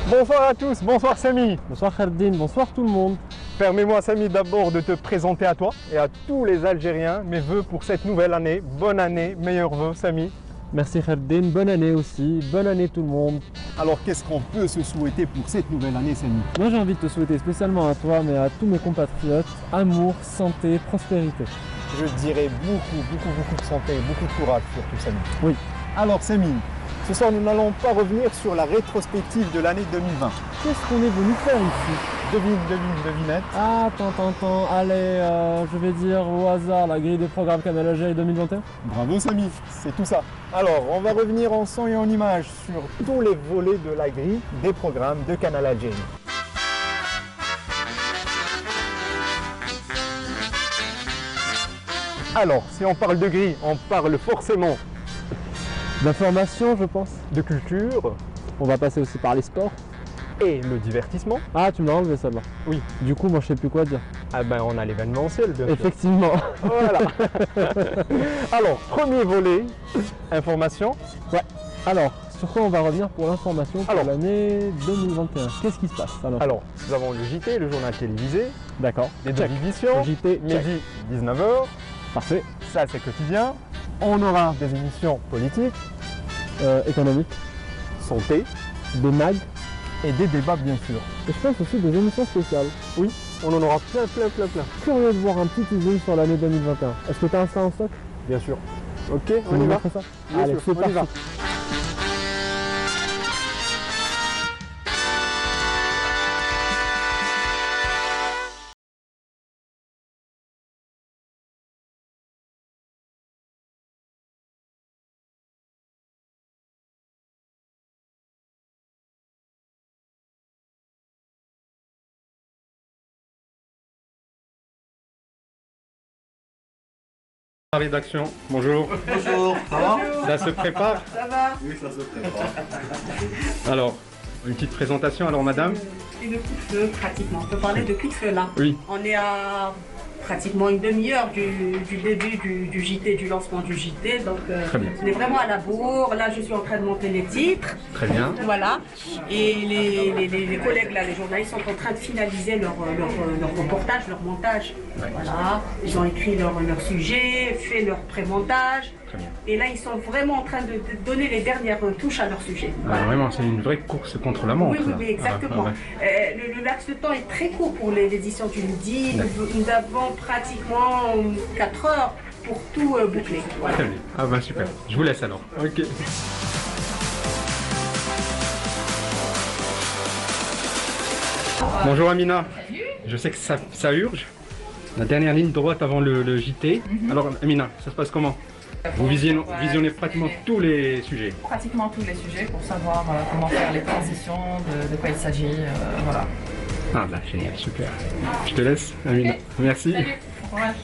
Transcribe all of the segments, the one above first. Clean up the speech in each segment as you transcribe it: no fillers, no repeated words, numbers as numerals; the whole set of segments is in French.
Bonsoir à tous, bonsoir Samy. Bonsoir Khardin, bonsoir tout le monde. Permets-moi Samy d'abord de te présenter à toi et à tous les Algériens mes vœux pour cette nouvelle année. Bonne année, meilleurs vœux Samy. Merci Khardin, bonne année aussi, bonne année tout le monde. Alors qu'est-ce qu'on peut se souhaiter pour cette nouvelle année Samy? Moi j'ai envie de te souhaiter spécialement à toi mais à tous mes compatriotes, amour, santé, prospérité. Je dirais beaucoup de santé, beaucoup de courage surtout Samy. Oui. Alors Samy, ce soir nous n'allons pas revenir sur la rétrospective de l'année 2020. Qu'est-ce qu'on est venu faire ici? Devinette. Ah, attends, allez, je vais dire au hasard la grille des programmes Canal Algérie 2021. Bravo Samy, c'est tout ça. Alors, on va revenir en son et en image sur tous les volets de la grille des programmes de Canal Algérie. Alors, si on parle de grille, on parle forcément D'information, je pense. de culture On va passer aussi par les sports. et le divertissement. Ah, tu me l'as enlevé celle-là. Oui. Du coup, moi je sais plus quoi dire. Ah ben, on a l'événementiel, bien sûr. Effectivement. Voilà. Alors, premier volet, information. Ouais. Alors, sur quoi on va revenir pour l'information pour Alors. l'année 2021? Qu'est-ce qui se passe alors? Alors, nous avons le JT, le journal télévisé, D'accord. les deux Check. éditions, Le JT, check. midi 19h, Parfait. ça c'est quotidien. On aura des émissions politiques, Économique. santé Des mags. et des débats bien sûr. Et je pense aussi des émissions spéciales. Oui, on en aura plein. Curieux de voir un petit teasing sur l'année 2021. Est-ce que tu as ça en stock? Bien sûr. Ok, Tu on nous y va. montrer ça? Bien Allez, sûr, c'est on y va. parti. La rédaction, bonjour. Bonjour, ça va? Ça se prépare? Ça va? Oui, ça se prépare. Alors, une petite présentation alors madame. Et le coup de feu, pratiquement. On peut parler de coup de feu là. Oui. On est à pratiquement une demi-heure du début du JT, du lancement du JT. Donc, Très bien. on est vraiment à la bourre. Là, je suis en train de monter les titres. Très bien. Voilà. Et les collègues là, les journalistes sont en train de finaliser leur reportage, leur montage. Voilà. Ils ont écrit leur sujet, fait leur pré-montage. Très bien. Et là, ils sont vraiment en train de donner les dernières touches à leur sujet. Ah, vraiment, c'est une vraie course contre la montre. Oui, exactement. Le laps de temps est très court pour l'édition du midi. Nous avons pratiquement 4 heures pour tout boucler. Voilà. Très bien. Ah bah super. Je vous laisse alors. Ok. Bonjour Amina. Salut. Je sais que ça urge. La dernière ligne droite avant le JT. Alors Amina, ça se passe comment? Vous visionnez pratiquement tous les sujets. Pratiquement tous les sujets pour savoir comment faire les transitions, de quoi il s'agit, voilà. Ah bah génial, super. Je te laisse Amina. Ok. Merci. Salut, bon courage.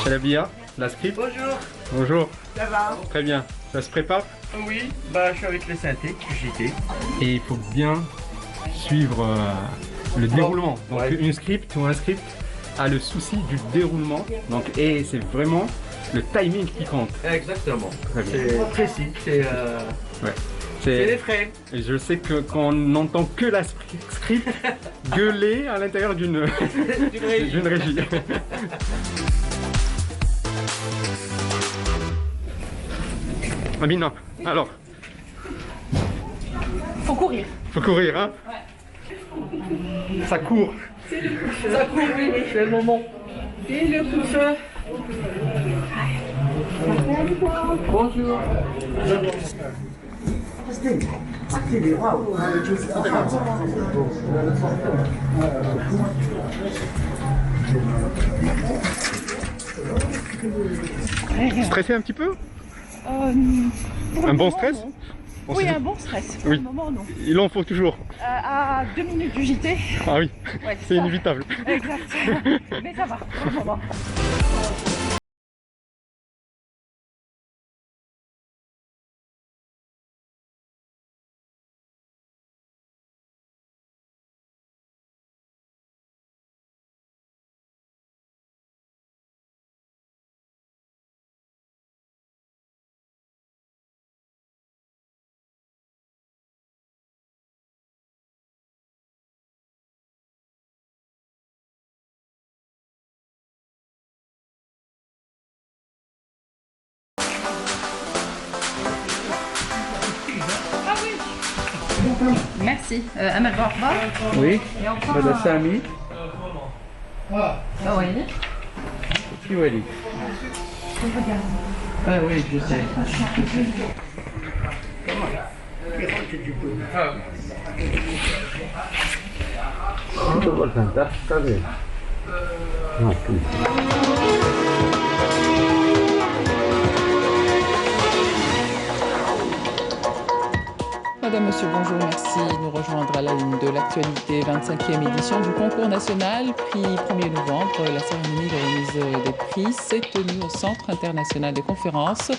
Chalabia, la script. Bonjour, Bonjour. ça va? Très bien. Ça se prépare? Oui, bah je suis avec les synthés du JT. Et il faut bien suivre le déroulement. Donc Ouais. une script ou un script a le souci du déroulement. Donc, et c'est vraiment le timing qui compte. Exactement. Très bien. C'est précis, c'est Ouais. les frais. Et je sais que quand on n'entend que la script gueuler à l'intérieur d'une d'une régie. Amina, alors, Faut courir. faut courir, hein? Ça court. Ça court, oui, c'est le moment. Et le coup de feu. Bonjour. Stressé un petit peu? Pour Un le bon moment, stress? non. On Oui, se- un bon stress. Pour Oui. le moment, non. Il en faut toujours. À 2 minutes du JT. Ah oui, Ouais, c'est ça. inévitable. Exact. Mais ça va, pour le moment. Merci. Ahmed Barba. Oui. Et enfin... Madame Sami. Ah oui. Qui est Ali? Ah oui, je sais. Madame, Monsieur, bonjour, merci de nous rejoindre à la une de l'actualité. 25e édition du concours national, prix 1er novembre. La cérémonie de remise des prix s'est tenue au Centre international des conférences.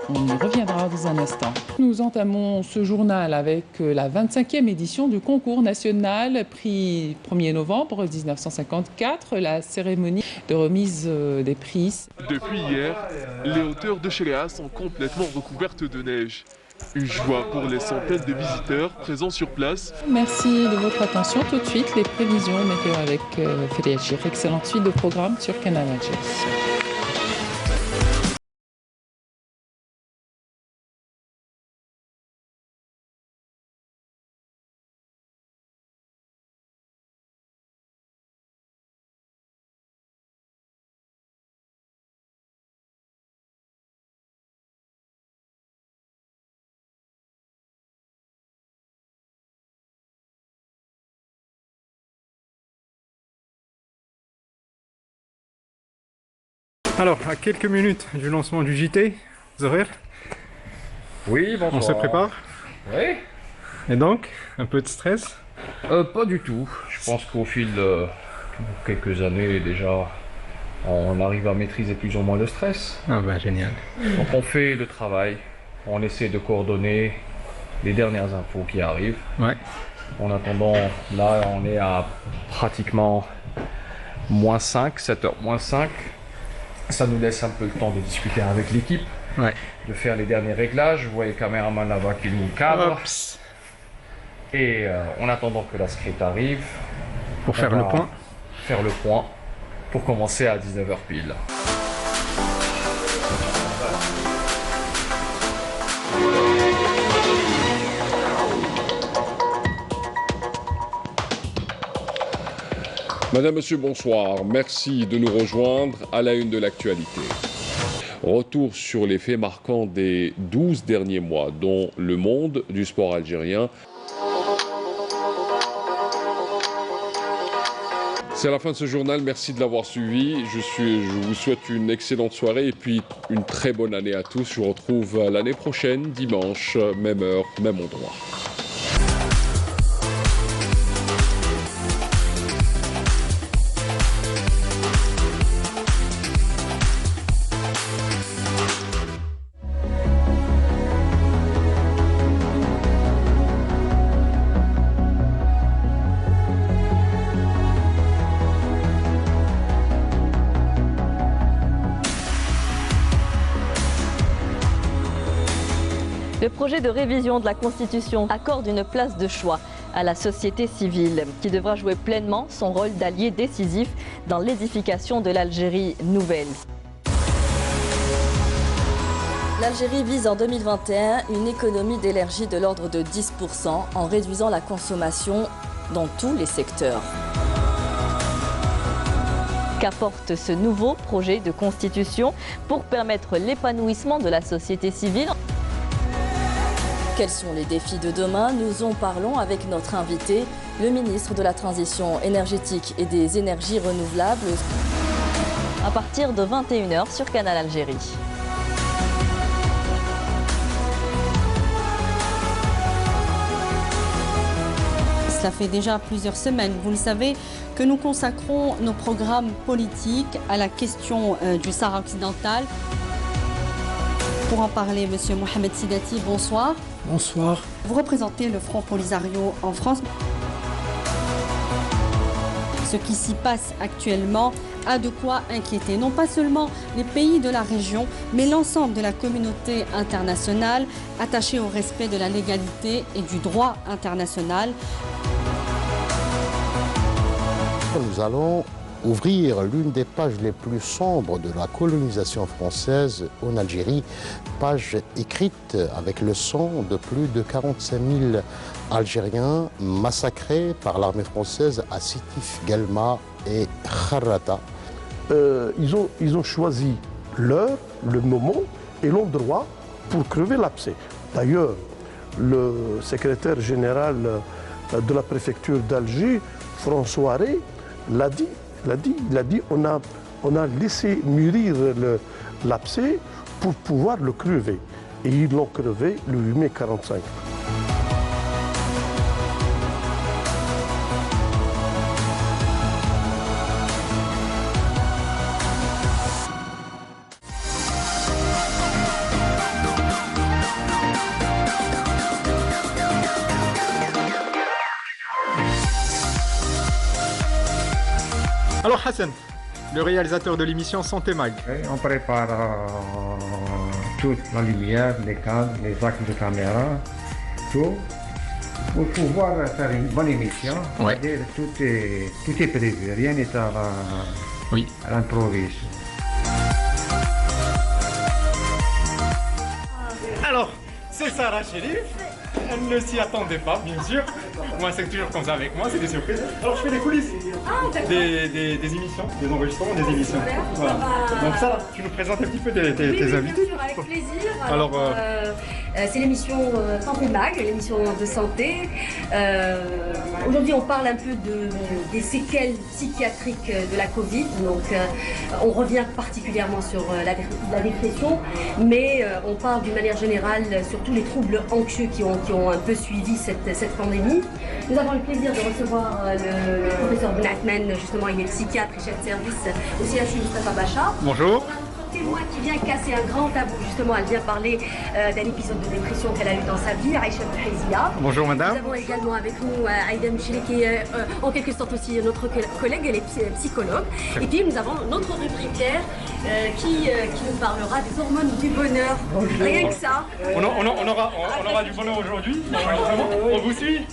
On y reviendra dans un instant. Nous entamons ce journal avec la 25e édition du concours national, prix 1er novembre 1954, la cérémonie de remise des prix. Depuis hier, les hauteurs de Chéléa sont complètement recouvertes de neige. Une joie pour les centaines de visiteurs présents sur place. Merci de votre attention. Tout de suite, les prévisions météo avec Félix Chir. Excellente suite de programmes sur Canal Algérie. Alors, à quelques minutes du lancement du JT, Zohir, Oui, bonsoir. on se prépare. Oui. Et donc, un peu de stress? Pas du tout. Je pense qu'au fil de quelques années déjà, on arrive à maîtriser plus ou moins le stress. Ah bah génial. Donc on fait le travail, on essaie de coordonner les dernières infos qui arrivent. Ouais. En attendant, là on est à pratiquement -5, 7h -5. Ça nous laisse un peu le temps de discuter avec l'équipe, Ouais. de faire les derniers réglages. Vous voyez le caméraman là-bas qui nous cadre. Ops. Et en attendant que la script arrive, Pour faire on le va point. faire le point pour commencer à 19h pile. Madame, Monsieur, bonsoir. Merci de nous rejoindre à la une de l'actualité. Retour sur les faits marquants des 12 derniers mois, dont le monde du sport algérien. C'est la fin de ce journal, merci de l'avoir suivi. Je vous souhaite une excellente soirée et puis une très bonne année à tous. Je vous retrouve l'année prochaine, dimanche, même heure, même endroit. Le projet de révision de la Constitution accorde une place de choix à la société civile, qui devra jouer pleinement son rôle d'allié décisif dans l'édification de l'Algérie nouvelle. L'Algérie vise en 2021 une économie d'énergie de l'ordre de 10% en réduisant la consommation dans tous les secteurs. Qu'apporte ce nouveau projet de constitution pour permettre l'épanouissement de la société civile ? Quels sont les défis de demain? Nous en parlons avec notre invité, le ministre de la Transition énergétique et des énergies renouvelables, à partir de 21h sur Canal Algérie. Cela fait déjà plusieurs semaines, vous le savez, que nous consacrons nos programmes politiques à la question du Sahara occidental. Pour en parler, Monsieur Mohamed Sidati, bonsoir. Bonsoir. Vous représentez le Front Polisario en France. Ce qui s'y passe actuellement a de quoi inquiéter, non pas seulement les pays de la région, mais l'ensemble de la communauté internationale attachée au respect de la légalité et du droit international. Nous allons ouvrir l'une des pages les plus sombres de la colonisation française en Algérie, page écrite avec le sang de plus de 45 000 Algériens massacrés par l'armée française à Sétif, Guelma et Kharrata. Ils ont choisi l'heure, le moment et l'endroit pour crever l'abcès. D'ailleurs, le secrétaire général de la préfecture d'Alger, François Arey, l'a dit. Il a dit on a laissé mûrir l'abcès pour pouvoir le crever. Et ils l'ont crevé le 8 mai 1945. Alors Hassan, le réalisateur de l'émission Santé Mag. On prépare toute la lumière, les cadres, les axes de caméra, tout, pour pouvoir faire une bonne émission. Ouais. C'est-à-dire, tout est prévu, rien n'est à l'improviste. Alors, c'est Sarah Chérif. Elle ne s'y attendait pas, bien sûr. Moi, c'est toujours comme ça avec moi, c'est des surprises. Alors, je fais des coulisses, des émissions, des enregistrements, des émissions. Voilà. Donc, Sarah, tu nous présentes un petit peu tes invités. Bien sûr, avec plaisir. Alors, c'est l'émission Santé Mag, l'émission de santé. Aujourd'hui, on parle un peu des séquelles psychiatriques de la Covid. Donc, on revient particulièrement sur la dépression, mais on parle d'une manière générale sur tous les troubles anxieux qui ont un peu suivi cette pandémie. Nous avons le plaisir de recevoir le professeur Ben Athman, justement, il est psychiatre et chef de service au CHU Moustapha Bacha. Bonjour. Témoin qui vient casser un grand tabou, justement, elle vient parler d'un épisode de dépression qu'elle a eu dans sa vie, Aïcha Bouhaizia. Bonjour madame. Nous avons également avec nous Aïda Mchili qui est en quelque sorte aussi notre collègue, elle est psychologue. Et puis nous avons notre rubricaire qui nous parlera des hormones du bonheur. Bonjour. Rien que ça. On aura du bonheur aujourd'hui. On vous suit.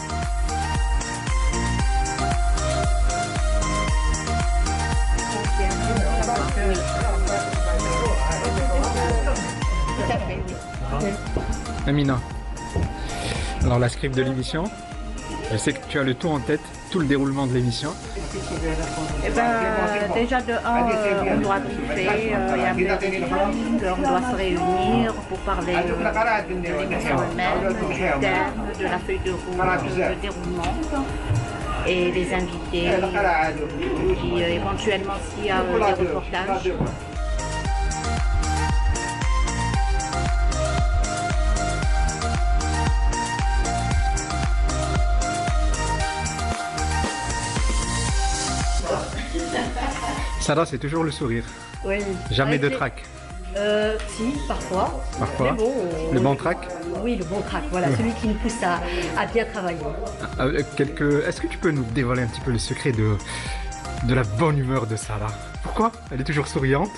Amina, alors la script de l'émission, je sais que tu as le tout en tête, tout le déroulement de l'émission. Eh ben, déjà de 1, on doit bouffer, il y a un peu de on doit se réunir pour parler de l'émission elle-même, du thème, de la feuille de route, du déroulement et des invités, puis éventuellement s'il y a des reportages. Sarah, c'est toujours le sourire. Oui. Jamais de trac. Si, parfois. Parfois. Mais bon, le bon trac. Oui, le bon trac, voilà, celui qui nous pousse à bien travailler. Est-ce que tu peux nous dévoiler un petit peu le secret de la bonne humeur de Sarah? Pourquoi elle est toujours souriante?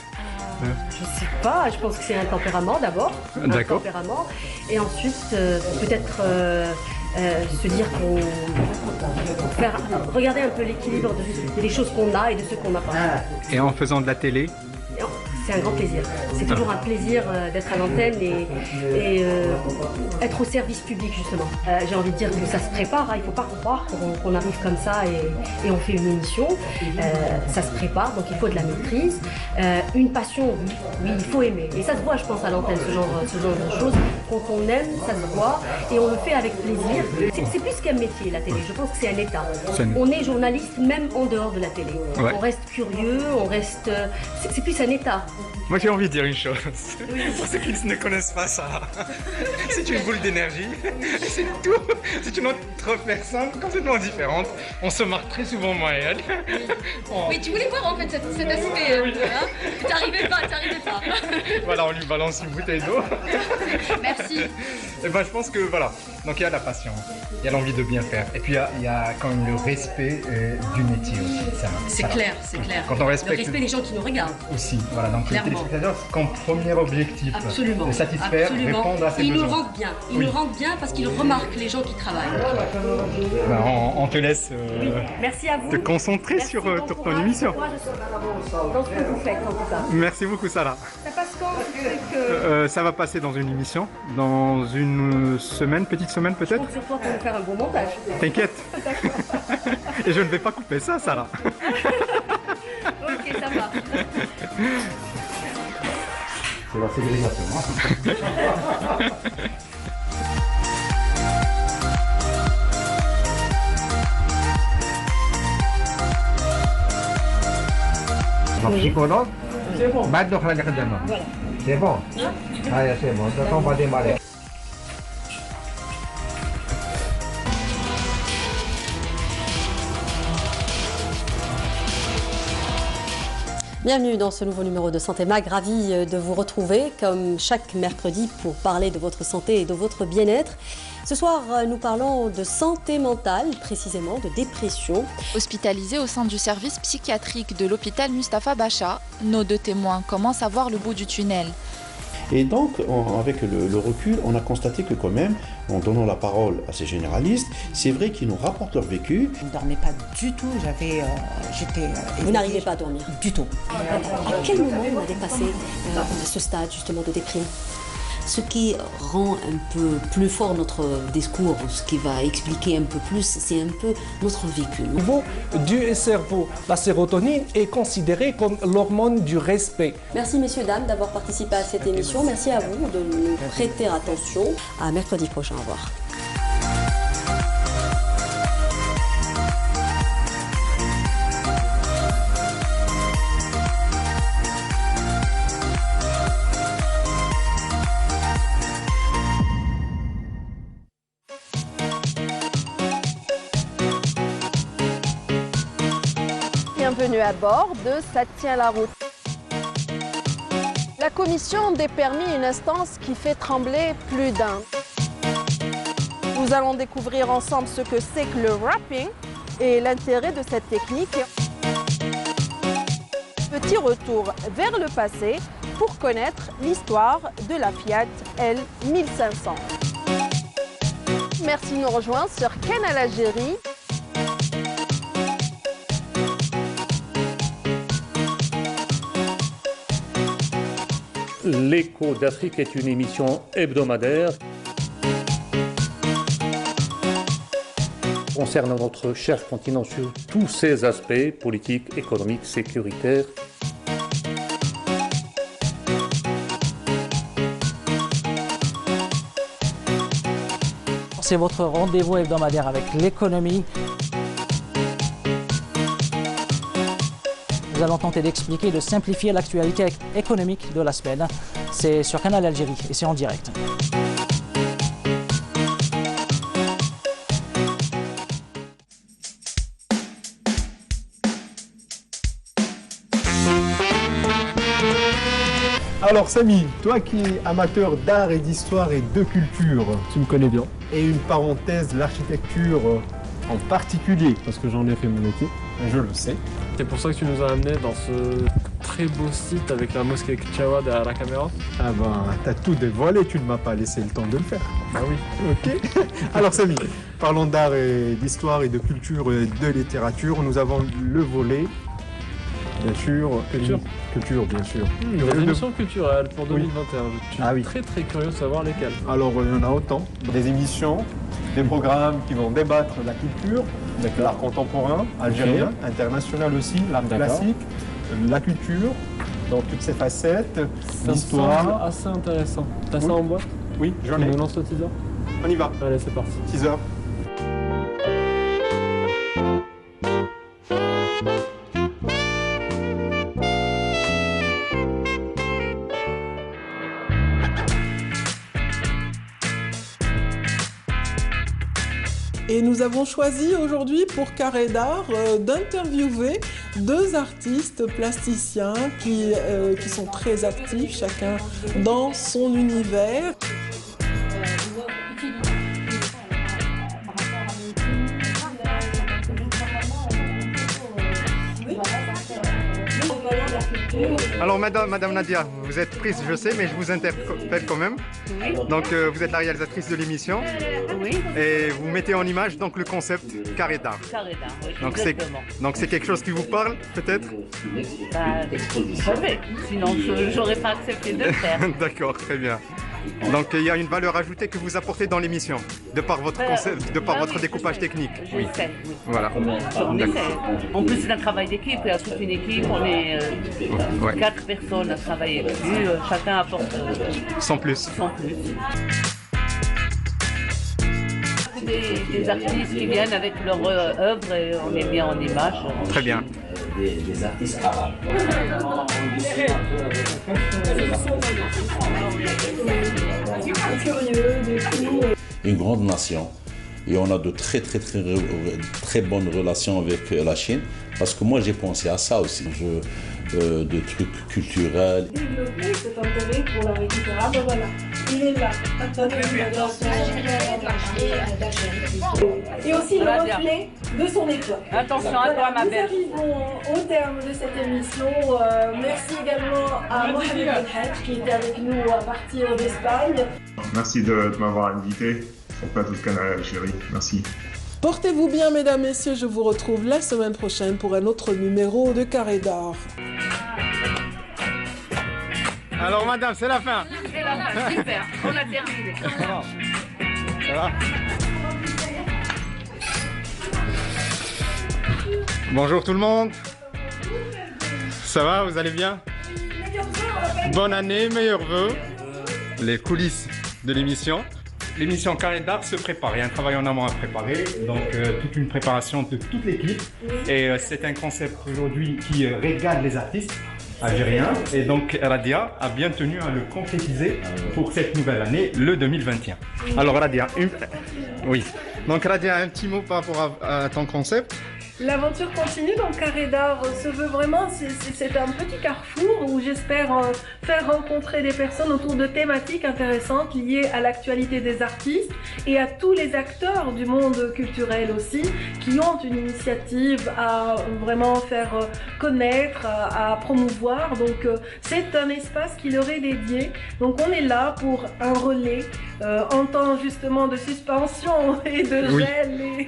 Je sais pas, je pense que c'est un tempérament d'abord. D'accord. Un tempérament. Et ensuite, peut-être se dire qu'on faire regarder un peu l'équilibre des choses qu'on a et de ce qu'on n'a pas. Et en faisant de la télé? C'est un grand plaisir. C'est toujours un plaisir d'être à l'antenne et être au service public justement. J'ai envie de dire que ça se prépare, hein. Il ne faut pas croire qu'on arrive comme ça et on fait une émission. Ça se prépare, donc il faut de la maîtrise. Une passion, oui, il faut aimer. Et ça se voit, je pense, à l'antenne, ce genre de choses. Quand on aime, ça se voit et on le fait avec plaisir. C'est plus qu'un métier, la télé. Je pense que c'est un état. On est journaliste même en dehors de la télé. Ouais. On reste curieux, on reste... C'est plus un état. Moi j'ai envie de dire une chose, pour ceux qui ne connaissent pas ça, c'est une boule d'énergie, c'est tout, c'est une autre personne complètement différente, on se marque très souvent moi et elle. Oui, tu voulais voir en fait cet aspect, hein, t'arrivais pas. Voilà, on lui balance une bouteille d'eau. Merci. Et ben je pense que voilà, donc il y a la passion, il y a l'envie de bien faire, et puis il y a quand même le respect du métier aussi. C'est clair, c'est clair. Quand on respecte... Le respect des gens qui nous regardent. Aussi, voilà, donc Donc les téléspectateurs, c'est comme premier objectif. Absolument. De satisfaire, Absolument. répondre à ses Ils besoins. nous rendent bien. Ils Oui. nous rendent bien parce qu'ils remarquent les gens qui travaillent. Ben, on te laisse Merci à vous. te concentrer sur ton émission. Dans ce que vous faites en tout cas. Merci beaucoup Sarah. Ça passe quand que... Ça va passer dans une émission, dans une semaine, petite semaine Je peut-être. compte sur toi pour nous faire un bon montage. T'inquiète. Et je ne vais pas couper ça, Sarah. Ok, ça va. C'est la ségrégation. Psychologue, c'est bon. C'est bon. Allez, c'est bon. Donc on va démarrer. Bienvenue dans ce nouveau numéro de Santé Mag, ravi de vous retrouver comme chaque mercredi pour parler de votre santé et de votre bien-être. Ce soir, nous parlons de santé mentale, précisément de dépression. Hospitalisés au sein du service psychiatrique de l'hôpital Mustapha Bacha, nos deux témoins commencent à voir le bout du tunnel. Et donc, avec le recul, on a constaté que quand même, en donnant la parole à ces généralistes, c'est vrai qu'ils nous rapportent leur vécu. Je ne dormais pas du tout, Vous n'arrivez pas à dormir? Du tout. À quel moment on a dépassé ce stade justement de déprime? Ce qui rend un peu plus fort notre discours, ce qui va expliquer un peu plus, c'est un peu notre vécu. Au niveau du cerveau, la sérotonine est considérée comme l'hormone du respect. Merci messieurs, dames d'avoir participé à cette émission. Merci à vous de nous prêter attention. À mercredi prochain, au revoir. Bienvenue à bord de Ça tient la route. La commission des permis est une instance qui fait trembler plus d'un. Nous allons découvrir ensemble ce que c'est que le wrapping et l'intérêt de cette technique. Petit retour vers le passé pour connaître l'histoire de la Fiat L1500. Merci de nous rejoindre sur Canal Algérie. L'écho d'Afrique est une émission hebdomadaire concernant notre cher continent sur tous ses aspects politiques, économiques, sécuritaires. C'est votre rendez-vous hebdomadaire avec l'économie. Nous allons tenter d'expliquer, de simplifier l'actualité économique de la semaine. C'est sur Canal Algérie et c'est en direct. Alors Samy, toi qui es amateur d'art et d'histoire et de culture, Tu me connais bien, et une parenthèse, l'architecture en particulier, parce que j'en ai fait mon métier. je le sais. C'est pour ça que tu nous as amenés dans ce très beau site avec la mosquée Kchawa derrière la caméra. Ah ben, t'as tout dévoilé, tu ne m'as pas laissé le temps de le faire. Bah oui. Ok. Alors Samy, parlons d'art et d'histoire et de culture et de littérature. Nous avons le volet, bien sûr. Culture. Culture, bien sûr. Des émissions culturelles pour 2021. Je suis oui. très curieux de savoir lesquelles. Alors il y en a autant. Des émissions, des programmes qui vont débattre de la culture, de l'art contemporain, algérien, international aussi, l'art classique, la culture, dans toutes ses facettes, l'histoire. Assez intéressant. T'as ça en boîte? Oui, j'en ai. On lance le teaser? On y va. Allez, c'est parti. Teaser. Et nous avons choisi aujourd'hui pour Carré d'Art d'interviewer deux artistes plasticiens qui sont très actifs, chacun dans son univers. Alors Madame Nadia, vous êtes prise, je sais, mais je vous interpelle quand même. Oui. Donc vous êtes la réalisatrice de l'émission. Oui. Et vous mettez en image donc le concept carré d'art. Carré d'art, oui, Donc exactement. c'est quelque chose qui vous parle peut-être? Bah, vous savez, sinon j'aurais pas accepté de le faire. D'accord, très bien. Donc il y a une valeur ajoutée que vous apportez dans l'émission, de par votre concept, de par votre découpage technique. Oui. J'essaie, oui. Voilà. On essaie. En plus c'est un travail d'équipe, il y a toute une équipe, on est 4 personnes à travailler dessus, chacun apporte Sans plus. Sans plus. Des artistes qui viennent avec leur œuvre et on est bien en image. Très bien. Des artistes arabes. Une grande nation et on a de très bonnes relations avec la Chine parce que moi j'ai pensé à ça aussi, de trucs culturels. Développer cet intérêt pour la récupérable, ben voilà, il est là. Et aussi le reflet de son époque. Attention à toi ma belle. Nous arrivons au terme de cette émission. Merci également à Mohamed El Hadj qui était avec nous à partir d'Espagne. Merci de m'avoir invité sur le plateau de Canal Algérie. Merci. Portez-vous bien, mesdames, messieurs. Je vous retrouve la semaine prochaine pour un autre numéro de Carré d'art. Alors, madame, c'est la fin. C'est la fin, super. On a terminé. Ça va? Bonjour tout le monde. Ça va, vous allez bien? Bonne année, meilleurs vœux. Les coulisses de l'émission. L'émission Carré d'art se prépare, il y a un travail en amont à préparer, donc toute une préparation de toute l'équipe. Et c'est un concept aujourd'hui qui régale les artistes algériens. Et donc Radia a bien tenu à le concrétiser pour cette nouvelle année, le 2021. Alors Radia, oui. Donc Radia, un petit mot par rapport à ton concept. L'aventure continue, donc Carré d'art se veut vraiment, c'est un petit carrefour où j'espère faire rencontrer des personnes autour de thématiques intéressantes liées à l'actualité des artistes et à tous les acteurs du monde culturel aussi qui ont une initiative à vraiment faire connaître, à promouvoir. Donc c'est un espace qui leur est dédié. Donc on est là pour un relais en temps justement de suspension et de gel.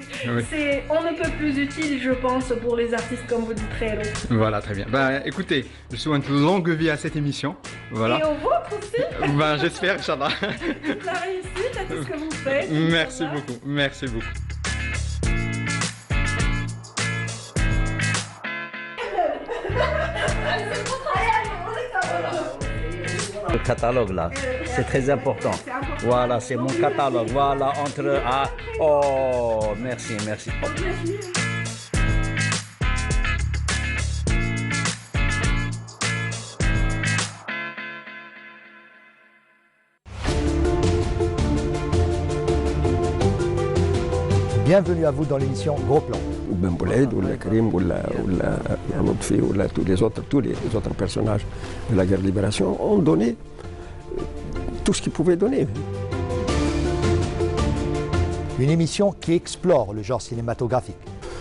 Et on ne peut plus utile, je pense, pour les artistes comme vous dites très long. Voilà, très bien. Ben, écoutez, je souhaite une longue vie à cette émission. Voilà. Et au vôtre aussi. Ben, j'espère, Inch'Allah. La réussite à tout ce que vous faites. Merci beaucoup, merci beaucoup. Le catalogue là, c'est très important. Voilà, c'est mon catalogue. Voilà, entre... Ah, oh, merci, merci. Bienvenue à vous dans l'émission Gros Plan. Ben Boulaïd, ou la Karim, ou la Lotfi, ou tous les autres personnages de la guerre de libération ont donné tout ce qu'ils pouvaient donner. Une émission qui explore le genre cinématographique.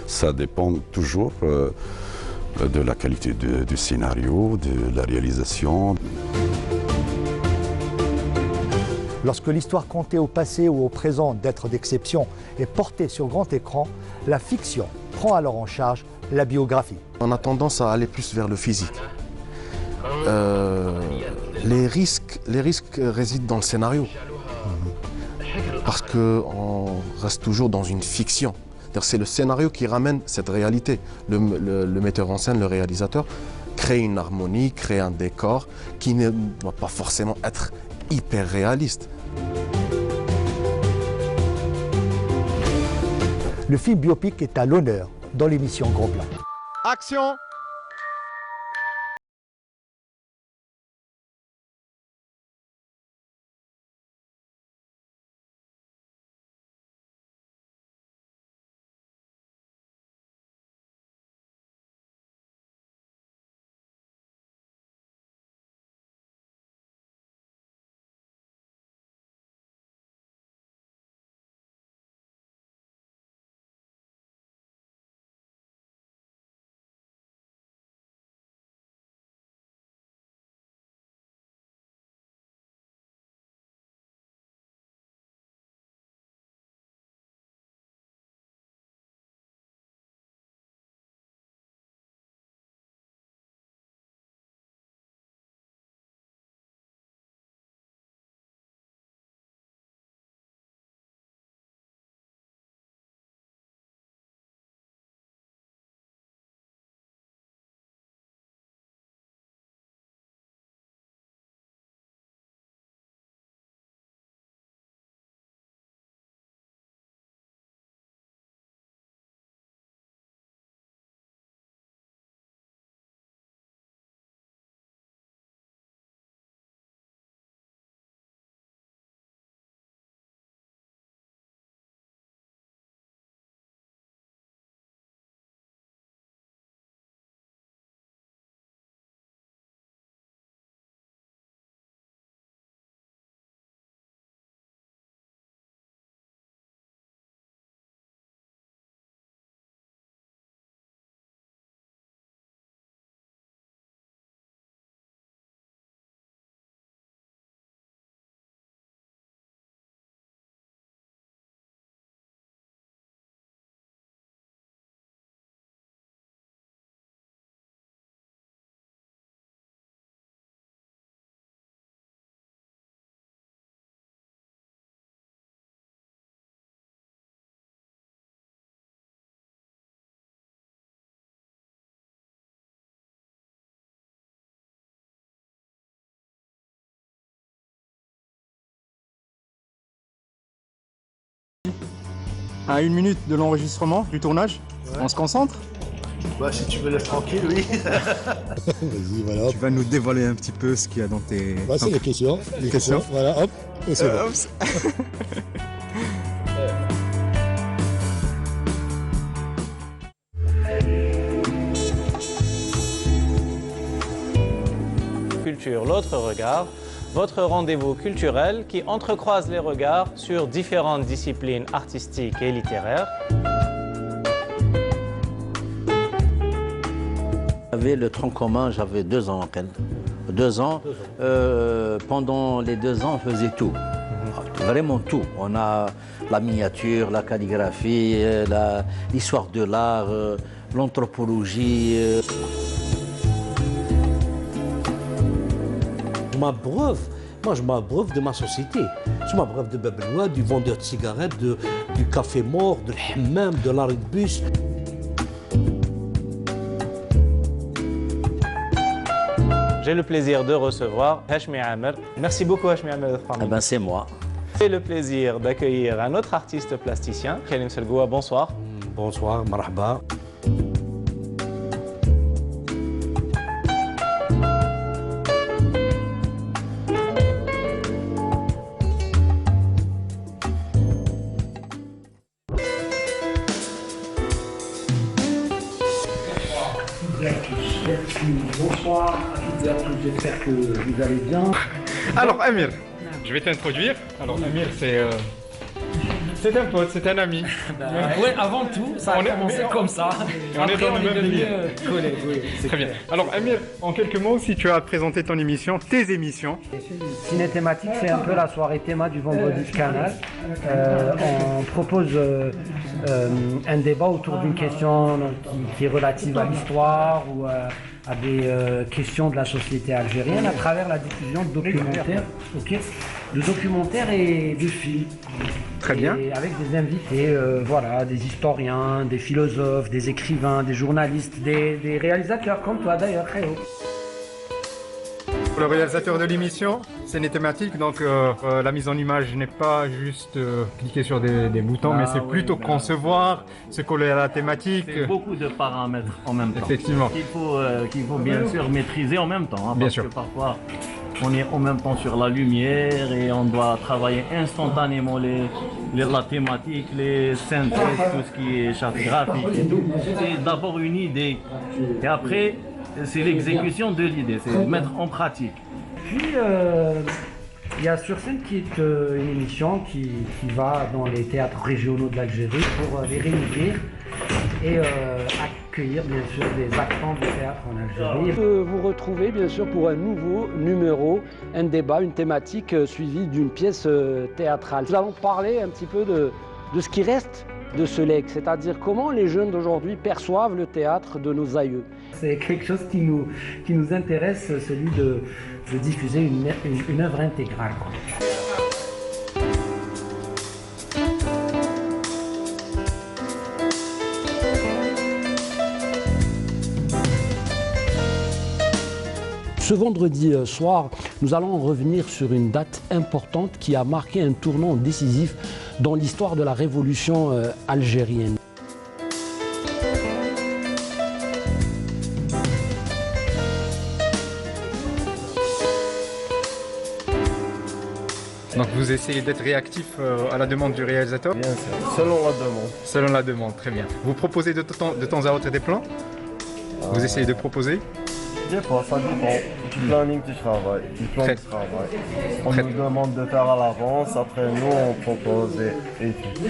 Ça dépend toujours de la qualité du scénario, de la réalisation. Lorsque l'histoire comptée au passé ou au présent d'être d'exception est portée sur grand écran, la fiction prend alors en charge la biographie. On a tendance à aller plus vers le physique. Les risques résident dans le scénario. Parce qu'on reste toujours dans une fiction. C'est le scénario qui ramène cette réalité. Le metteur en scène, le réalisateur, crée une harmonie, crée un décor qui ne doit pas forcément être hyper réaliste. Le film biopic est à l'honneur dans l'émission Gros Plan. Action! À 1 minute de l'enregistrement, du tournage, on se concentre? Bah, si tu me laisses tranquille, oui. Vas-y, voilà. Tu vas nous dévoiler un petit peu ce qu'il y a dans tes... Bah, c'est les questions. Les questions. Voilà, hop, et c'est bon. Culture, l'autre regard, votre rendez-vous culturel qui entrecroise les regards sur différentes disciplines artistiques et littéraires. J'avais le tronc commun, j'avais 2 ans. 2 ans. Pendant les 2 ans, on faisait tout. Vraiment tout. On a la miniature, la calligraphie, l'histoire de l'art, l'anthropologie. Je m'abreuve, je m'abreuve de ma société. Je m'abreuve de Babelwa, du vendeur de cigarettes, du café mort, de l'hammam, de l'arrêt de bus. J'ai le plaisir de recevoir Hachmi Amer. Merci beaucoup Hachmi Amer d'être parmi nous. C'est moi. J'ai le plaisir d'accueillir un autre artiste plasticien, Khalim Selgoua, bonsoir. Bonsoir, marhaba. Bonsoir à toutes et à tous, j'espère que vous allez bien. Alors Amir, je vais t'introduire. Alors Amir, c'est un pote, c'est un ami. Oui, avant tout, ça a commencé comme ça. Et on est dans le même milieu. Collègues, oui. Très bien. Alors Amir, en quelques mots, si tu as présenté ton émission, tes émissions. Ciné thématique, c'est un peu la soirée théma du vendredi de Canal. On propose un débat autour d'une question qui est relative à l'histoire ou à des questions de la société algérienne à travers la diffusion de documentaires, de documentaires et de films. Très bien. Et avec des invités, voilà, des historiens, des philosophes, des écrivains, des journalistes, des réalisateurs comme toi d'ailleurs, Créo. Le réalisateur de l'émission, c'est une thématique, donc la mise en image n'est pas juste cliquer sur des boutons, mais c'est plutôt concevoir, se coller à la thématique. C'est beaucoup de paramètres en même temps. Effectivement. Qu'il faut bien sûr maîtriser en même temps. Hein, bien parce sûr. que parfois, on est en même temps sur la lumière et on doit travailler instantanément la thématique, les synthèses, tout ce qui est charte graphique et tout. C'est d'abord une idée et après, c'est l'exécution de l'idée, c'est mettre en pratique. Puis, il y a Sur scène qui est une émission qui va dans les théâtres régionaux de l'Algérie pour les réunir et accueillir bien sûr des acteurs de théâtre en Algérie. Vous retrouvez bien sûr pour un nouveau numéro, un débat, une thématique suivie d'une pièce théâtrale. Nous allons parler un petit peu de ce qui reste de ce legs, c'est-à-dire comment les jeunes d'aujourd'hui perçoivent le théâtre de nos aïeux. C'est quelque chose qui nous intéresse, celui de diffuser une œuvre intégrale. Ce vendredi soir, nous allons revenir sur une date importante qui a marqué un tournant décisif dans l'histoire de la révolution algérienne. Donc vous essayez d'être réactif à la demande du réalisateur? Bien sûr, selon la demande. Selon la demande, très bien. Vous proposez de temps à autre des plans? Vous essayez de proposer? Des fois, ça dépend du planning du travail, du plan de travail. On nous demande de faire à l'avance, après nous on propose et tout.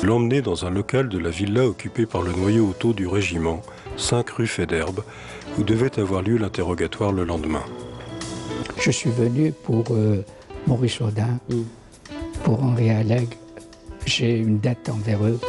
L'emmener dans un local de la villa occupée par le noyau auto du régiment, 5 rue Faidherbe, où devait avoir lieu l'interrogatoire le lendemain. Je suis venu pour Maurice Audin, pour Henri Alleg. J'ai une dette envers eux.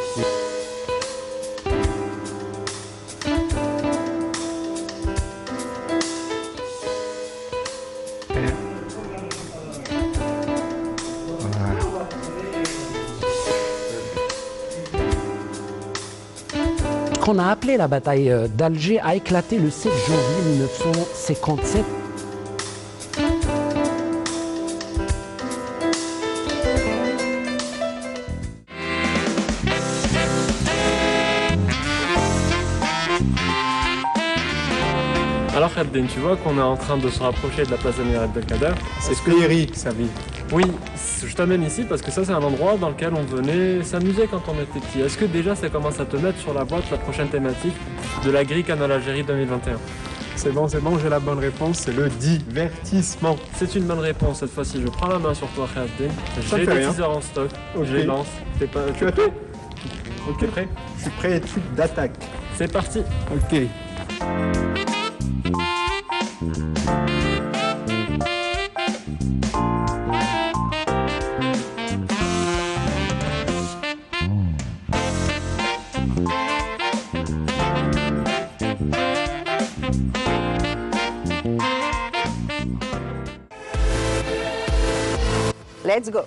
Qu'on a appelé la bataille d'Alger a éclaté le 7 janvier 1957. Khaddin, tu vois qu'on est en train de se rapprocher de la place Amir Abdelkader. C'est féerique, sa vie. Oui, je t'amène ici parce que ça c'est un endroit dans lequel on venait s'amuser quand on était petit. Est-ce que déjà ça commence à te mettre sur la voie de la prochaine thématique de la grille Canal Algérie 2021? C'est bon, j'ai la bonne réponse, c'est le divertissement. C'est une bonne réponse cette fois-ci. Je prends la main sur toi, Khaddin. J'ai des teasers en stock. Okay. Je les lance. Tu as tout? Ok, prêt? Je suis prêt, truc d'attaque. C'est parti. Ok. Let's go.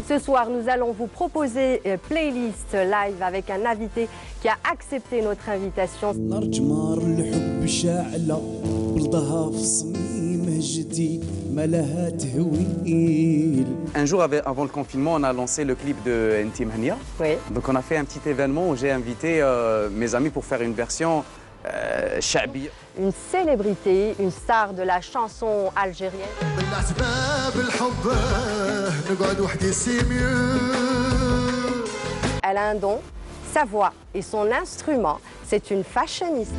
Ce soir, nous allons vous proposer une playlist live avec un invité qui a accepté notre invitation. Un jour avant le confinement, on a lancé le clip de Ntim Hania. Oui. Donc on a fait un petit événement où j'ai invité mes amis pour faire une version Shabi. Une célébrité, une star de la chanson algérienne. Elle a un don, sa voix et son instrument. C'est une fashioniste.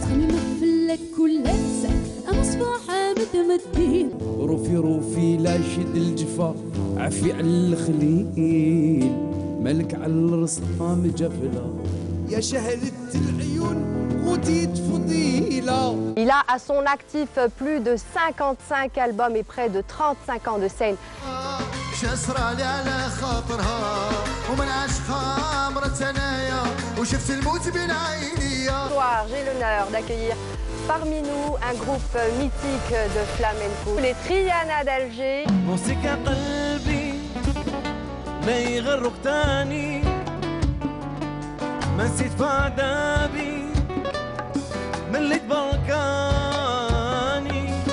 Il a à son actif plus de 55 albums et près de 35 ans de scène. Ce soir, j'ai l'honneur d'accueillir parmi nous un groupe mythique de flamenco, les Triana d'Alger.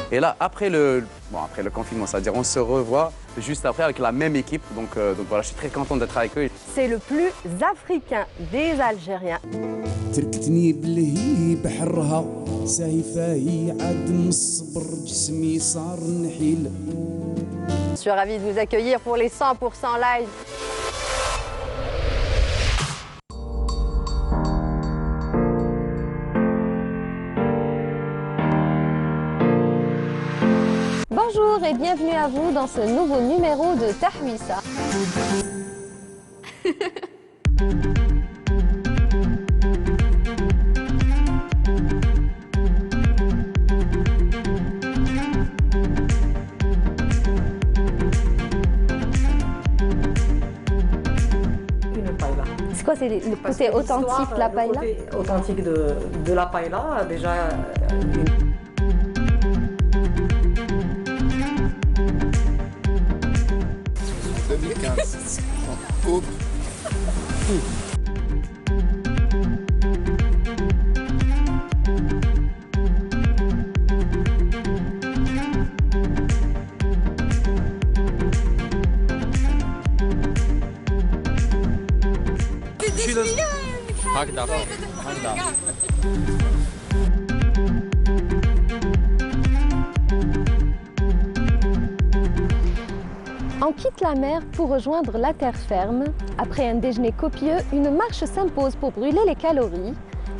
Et là, après le confinement, c'est-à-dire on se revoit juste après avec la même équipe. Donc voilà, je suis très content d'être avec eux. C'est le plus africain des Algériens. Je suis ravie de vous accueillir pour les 100% live. Bonjour et bienvenue à vous dans ce nouveau numéro de Tahwissa. C'est quoi, c'est le côté authentique de la paella? Le côté authentique de la paella, déjà. 2015. Coupe. On quitte la mer pour rejoindre la terre ferme. Après un déjeuner copieux, une marche s'impose pour brûler les calories.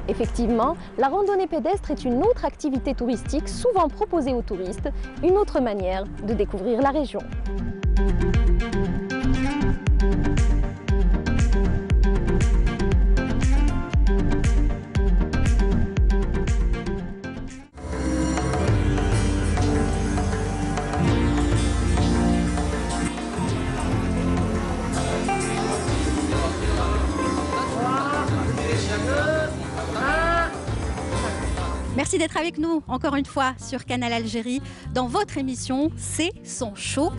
Effectivement, la randonnée pédestre est une autre activité touristique souvent proposée aux touristes, une autre manière de découvrir la région. Merci d'être avec nous encore une fois sur Canal Algérie dans votre émission C'est son show.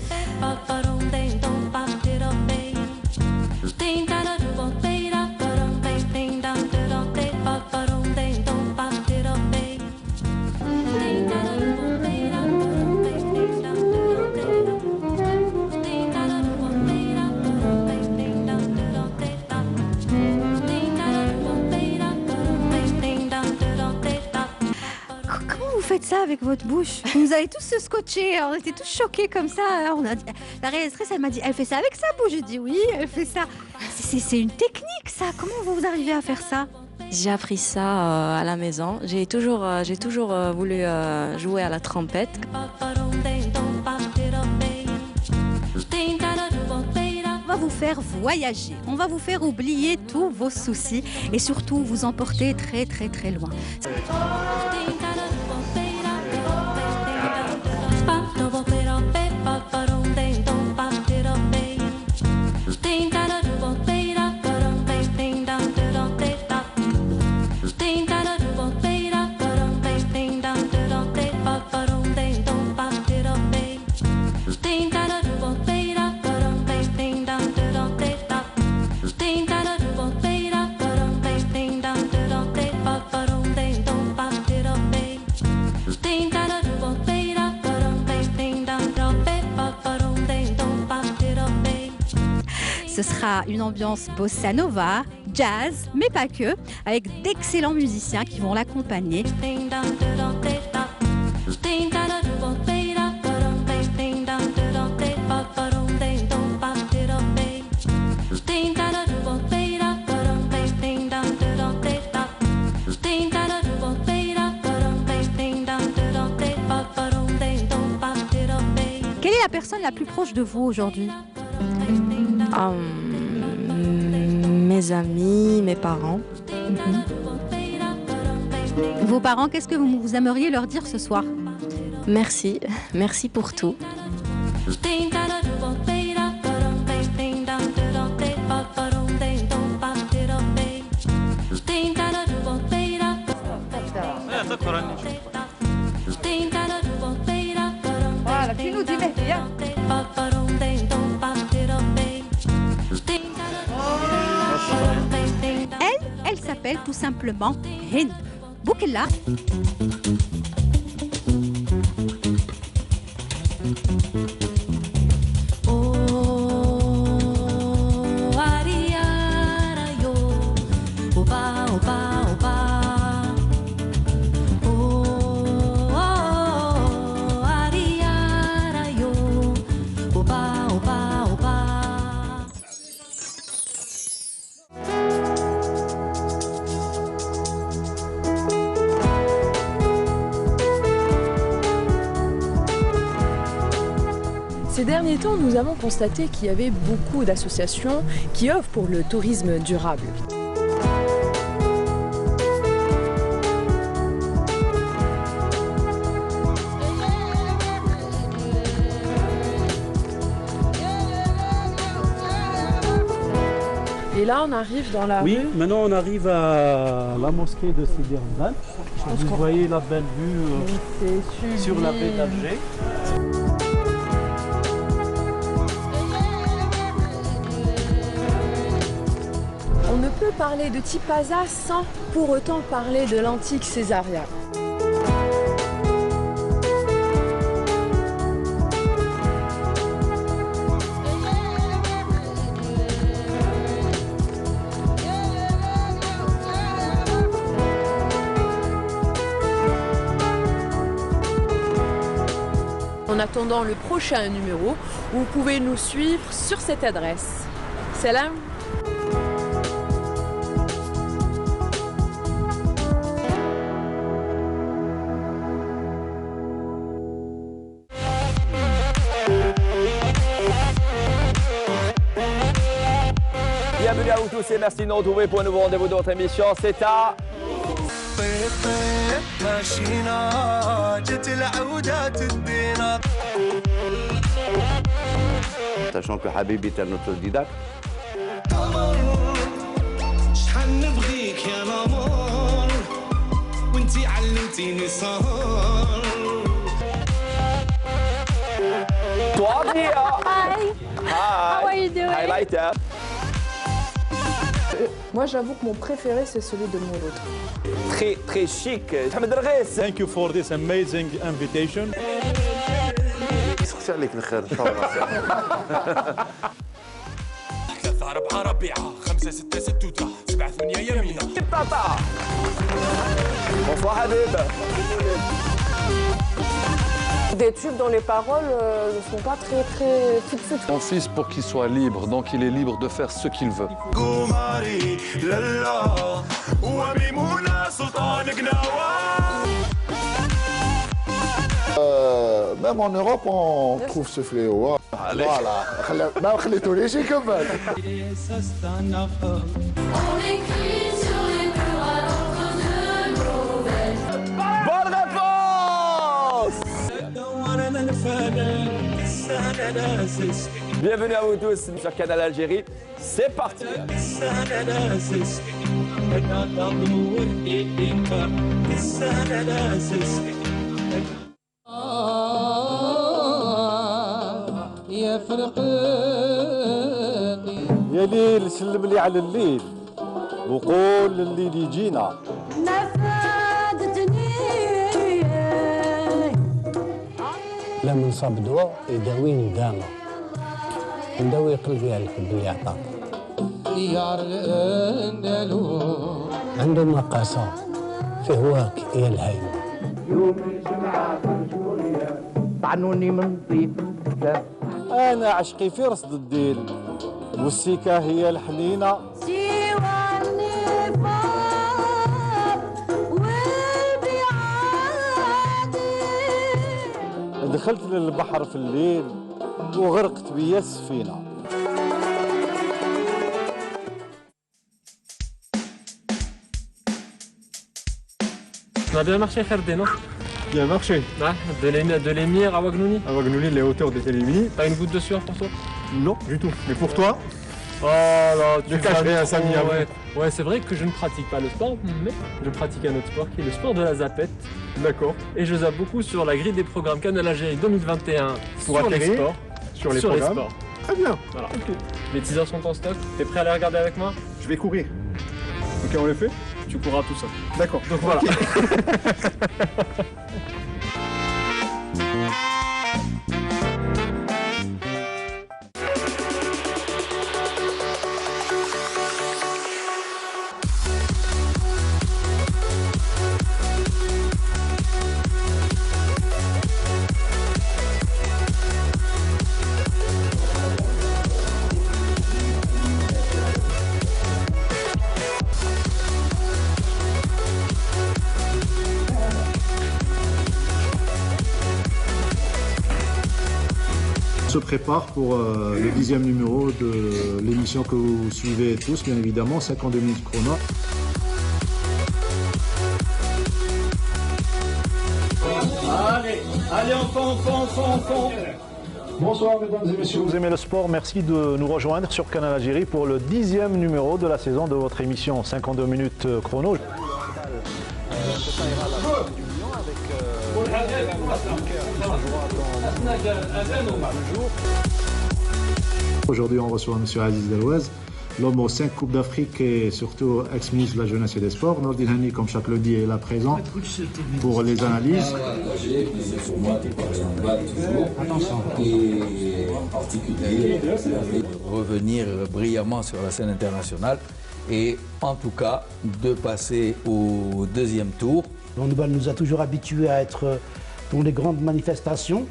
ça avec votre bouche? Vous nous avez tous scotchés, on était tous choqués comme ça. On a dit, la réalisatrice, elle m'a dit, elle fait ça avec sa bouche. J'ai dit oui, elle fait ça. C'est une technique, ça. Comment vous arrivez à faire ça? J'ai appris ça à la maison. J'ai toujours voulu jouer à la trompette. On va vous faire voyager, on va vous faire oublier tous vos soucis et surtout vous emporter très très très loin. Ce sera une ambiance bossa nova, jazz, mais pas que, avec d'excellents musiciens qui vont l'accompagner. Quelle est la personne la plus proche de vous aujourd'hui? Mes amis, mes parents. Vos parents, qu'est-ce que vous aimeriez leur dire ce soir? Merci, merci pour tout. Voilà, tu nous dis, Elle s'appelle tout simplement Hind Boukella. Ces derniers temps, nous avons constaté qu'il y avait beaucoup d'associations qui œuvrent pour le tourisme durable. Et là, on arrive dans la Oui, rue. maintenant on arrive à la mosquée de Sidi Ramdan. Vous voyez la belle vue sur la baie d'Alger. On ne peut parler de Tipaza sans pour autant parler de l'antique Césaria. En attendant le prochain numéro, vous pouvez nous suivre sur cette adresse. Salam. Bienvenue à vous tous et merci de nous retrouver pour un nouveau rendez-vous de votre émission. C'est à... Sachant que Habib est un autodidacte. Toi, Bia. Hi. How are you doing? Highlighter. Moi, j'avoue que mon préféré, c'est celui de Mouloud. Très, très chic. Mohamed Rghis. Thank you for this amazing invitation. يسخش عليك الخير ان شاء الله. 3 4 ربيعة 5 6 6 وترا 7 8 يمينة. Bonsoir Habib. des tubes dont les paroles ne sont pas très fixes. Mon fils, pour qu'il soit libre, donc il est libre de faire ce qu'il veut. Même en Europe, on trouve ce fléau. Voilà. Bonne réponse! Bienvenue à vous tous sur Canal Algérie. C'est parti! يا ليل سلم لي على الليل وقول لليل يجينا. لا من صاب دواء يداويني داما نداوي قلبي عليك باللي عطاك عنده مقاسة في هواك يا الهيم يوم الجمعة طعنوني من طيب أنا عشقي في رصد الديل والسيكة هي الحنينة دخلت للبحر في الليل وغرقت بيا السفينة. Ça a bien marché, Kherdé, non? Bien marché. Ah, de l'émir à Ouagnouni? À Ouagnouni, les hauteurs de Télémini. T'as une goutte de sueur pour toi? Non, du tout. Mais pour toi? Oh là, tu ne caches rien, Samy. Ouais, c'est vrai que je ne pratique pas le sport, mais je pratique un autre sport qui est le sport de la zapette. D'accord. Et je zappe beaucoup sur la grille des programmes Canal Algérie 2021 sur les sports. Sur les sports. Très bien. Voilà. Okay. Les teasers sont en stock. T'es prêt à les regarder avec moi? Je vais courir. Ok, on le fait? Tu courras tout seul. D'accord. Donc voilà. Okay. On se prépare pour le 10e numéro de l'émission que vous suivez tous, bien évidemment, 52 minutes chrono. Allez, enfant. Bonsoir mesdames et messieurs. Si vous aimez le sport, merci de nous rejoindre sur Canal Algérie pour le 10e numéro de la saison de votre émission 52 minutes chrono. Aujourd'hui, on reçoit M. Aziz Delouez, l'homme aux 5 Coupes d'Afrique et surtout ex-ministre de la Jeunesse et des Sports. Nordin Hani, comme chaque lundi, est là présent pour les analyses. Revenir brillamment sur la scène internationale et en tout cas de passer au deuxième tour. L'handball nous a toujours habitués à être dans les grandes manifestations.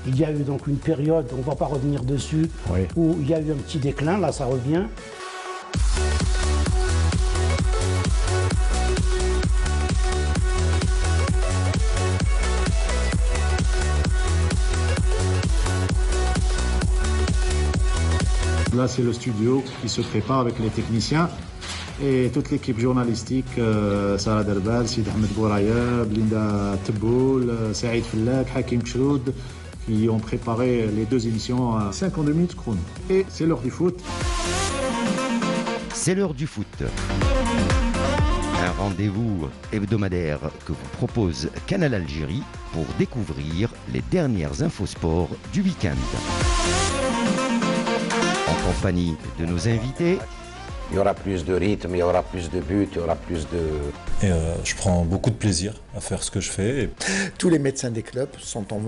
Il y a eu donc une période, on ne va pas revenir dessus, où il y a eu un petit déclin, là ça revient. Là c'est le studio qui se prépare avec les techniciens et toute l'équipe journalistique, Sarah Derbal, Sid Ahmed Bouraya, Blinda Teboul, Saïd Fellak, Hakim Kshroud, qui ont préparé les deux émissions à 52 minutes chrono. Et c'est l'heure du foot. C'est l'heure du foot. Un rendez-vous hebdomadaire que vous propose Canal Algérie pour découvrir les dernières infos sport du week-end. En compagnie de nos invités. Il y aura plus de rythme, il y aura plus de buts, il y aura plus de... Et je prends beaucoup de plaisir à faire ce que je fais. Tous les médecins des clubs sont en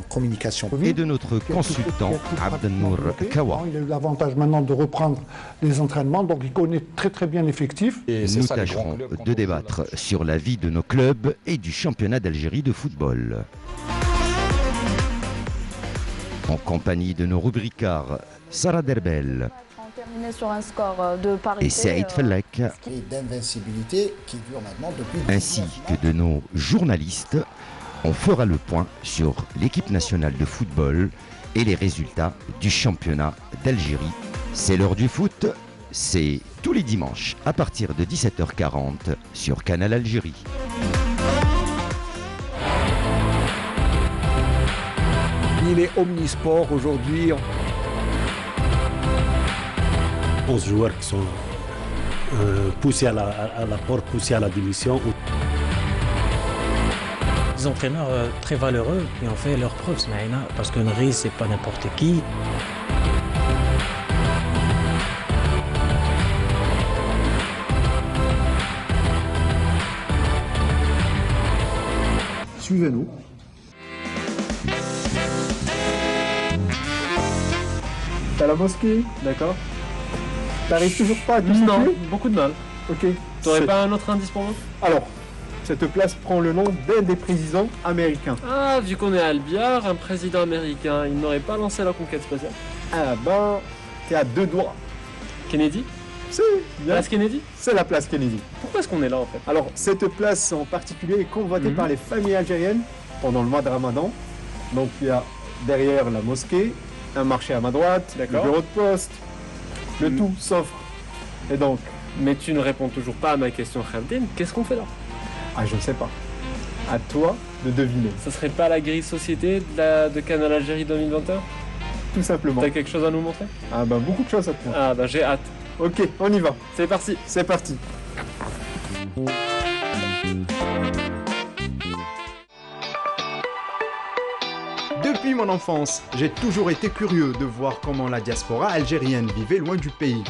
communication. Et de notre consultant, Abdelnour Kawa. Il a eu l'avantage maintenant de reprendre les entraînements, donc il connaît très bien l'effectif. Nous tâcherons de débattre sur la vie de nos clubs et du championnat d'Algérie de football. En compagnie de nos rubricards Sarah Derbel On terminait sur un score de parité. et Saïd Fellek, Et d'invincibilité qui dure maintenant depuis... ainsi que de nos journalistes, on fera le point sur l'équipe nationale de football et les résultats du championnat d'Algérie. C'est l'heure du foot, c'est tous les dimanches à partir de 17h40 sur Canal Algérie. Il est omnisport aujourd'hui. 11 joueurs qui sont poussés à la porte, poussés à la démission. Des entraîneurs très valeureux qui ont fait leur preuve, parce que Nri, c'est pas n'importe qui. Suivez-nous. T'as la mosquée, d'accord. T'arrives toujours pas à te situer? Non, beaucoup de mal. Ok. T'aurais pas un autre indice pour moi? Alors, cette place prend le nom d'un des présidents américains. Ah, vu qu'on est à Albiar, un président américain, il n'aurait pas lancé la conquête spatiale? Ah ben, t'es à 2 doigts. Kennedy? C'est bien. Place Kennedy? C'est la place Kennedy. Pourquoi est-ce qu'on est là en fait? Alors, cette place en particulier est convoitée par les familles algériennes pendant le mois de Ramadan. Donc il y a derrière la mosquée, un marché à ma droite, le bureau de poste, le tout s'offre. Et donc... Mais tu ne réponds toujours pas à ma question, Khaldin. Qu'est-ce qu'on fait là? Ah, je ne sais pas. À toi de deviner. Ça serait pas la grille société de Canal Algérie 2021? Tout simplement. T'as quelque chose à nous montrer? Ah ben beaucoup de choses à te montrer. Ah ben j'ai hâte. Ok, on y va. C'est parti. C'est parti. Depuis mon enfance, j'ai toujours été curieux de voir comment la diaspora algérienne vivait loin du pays.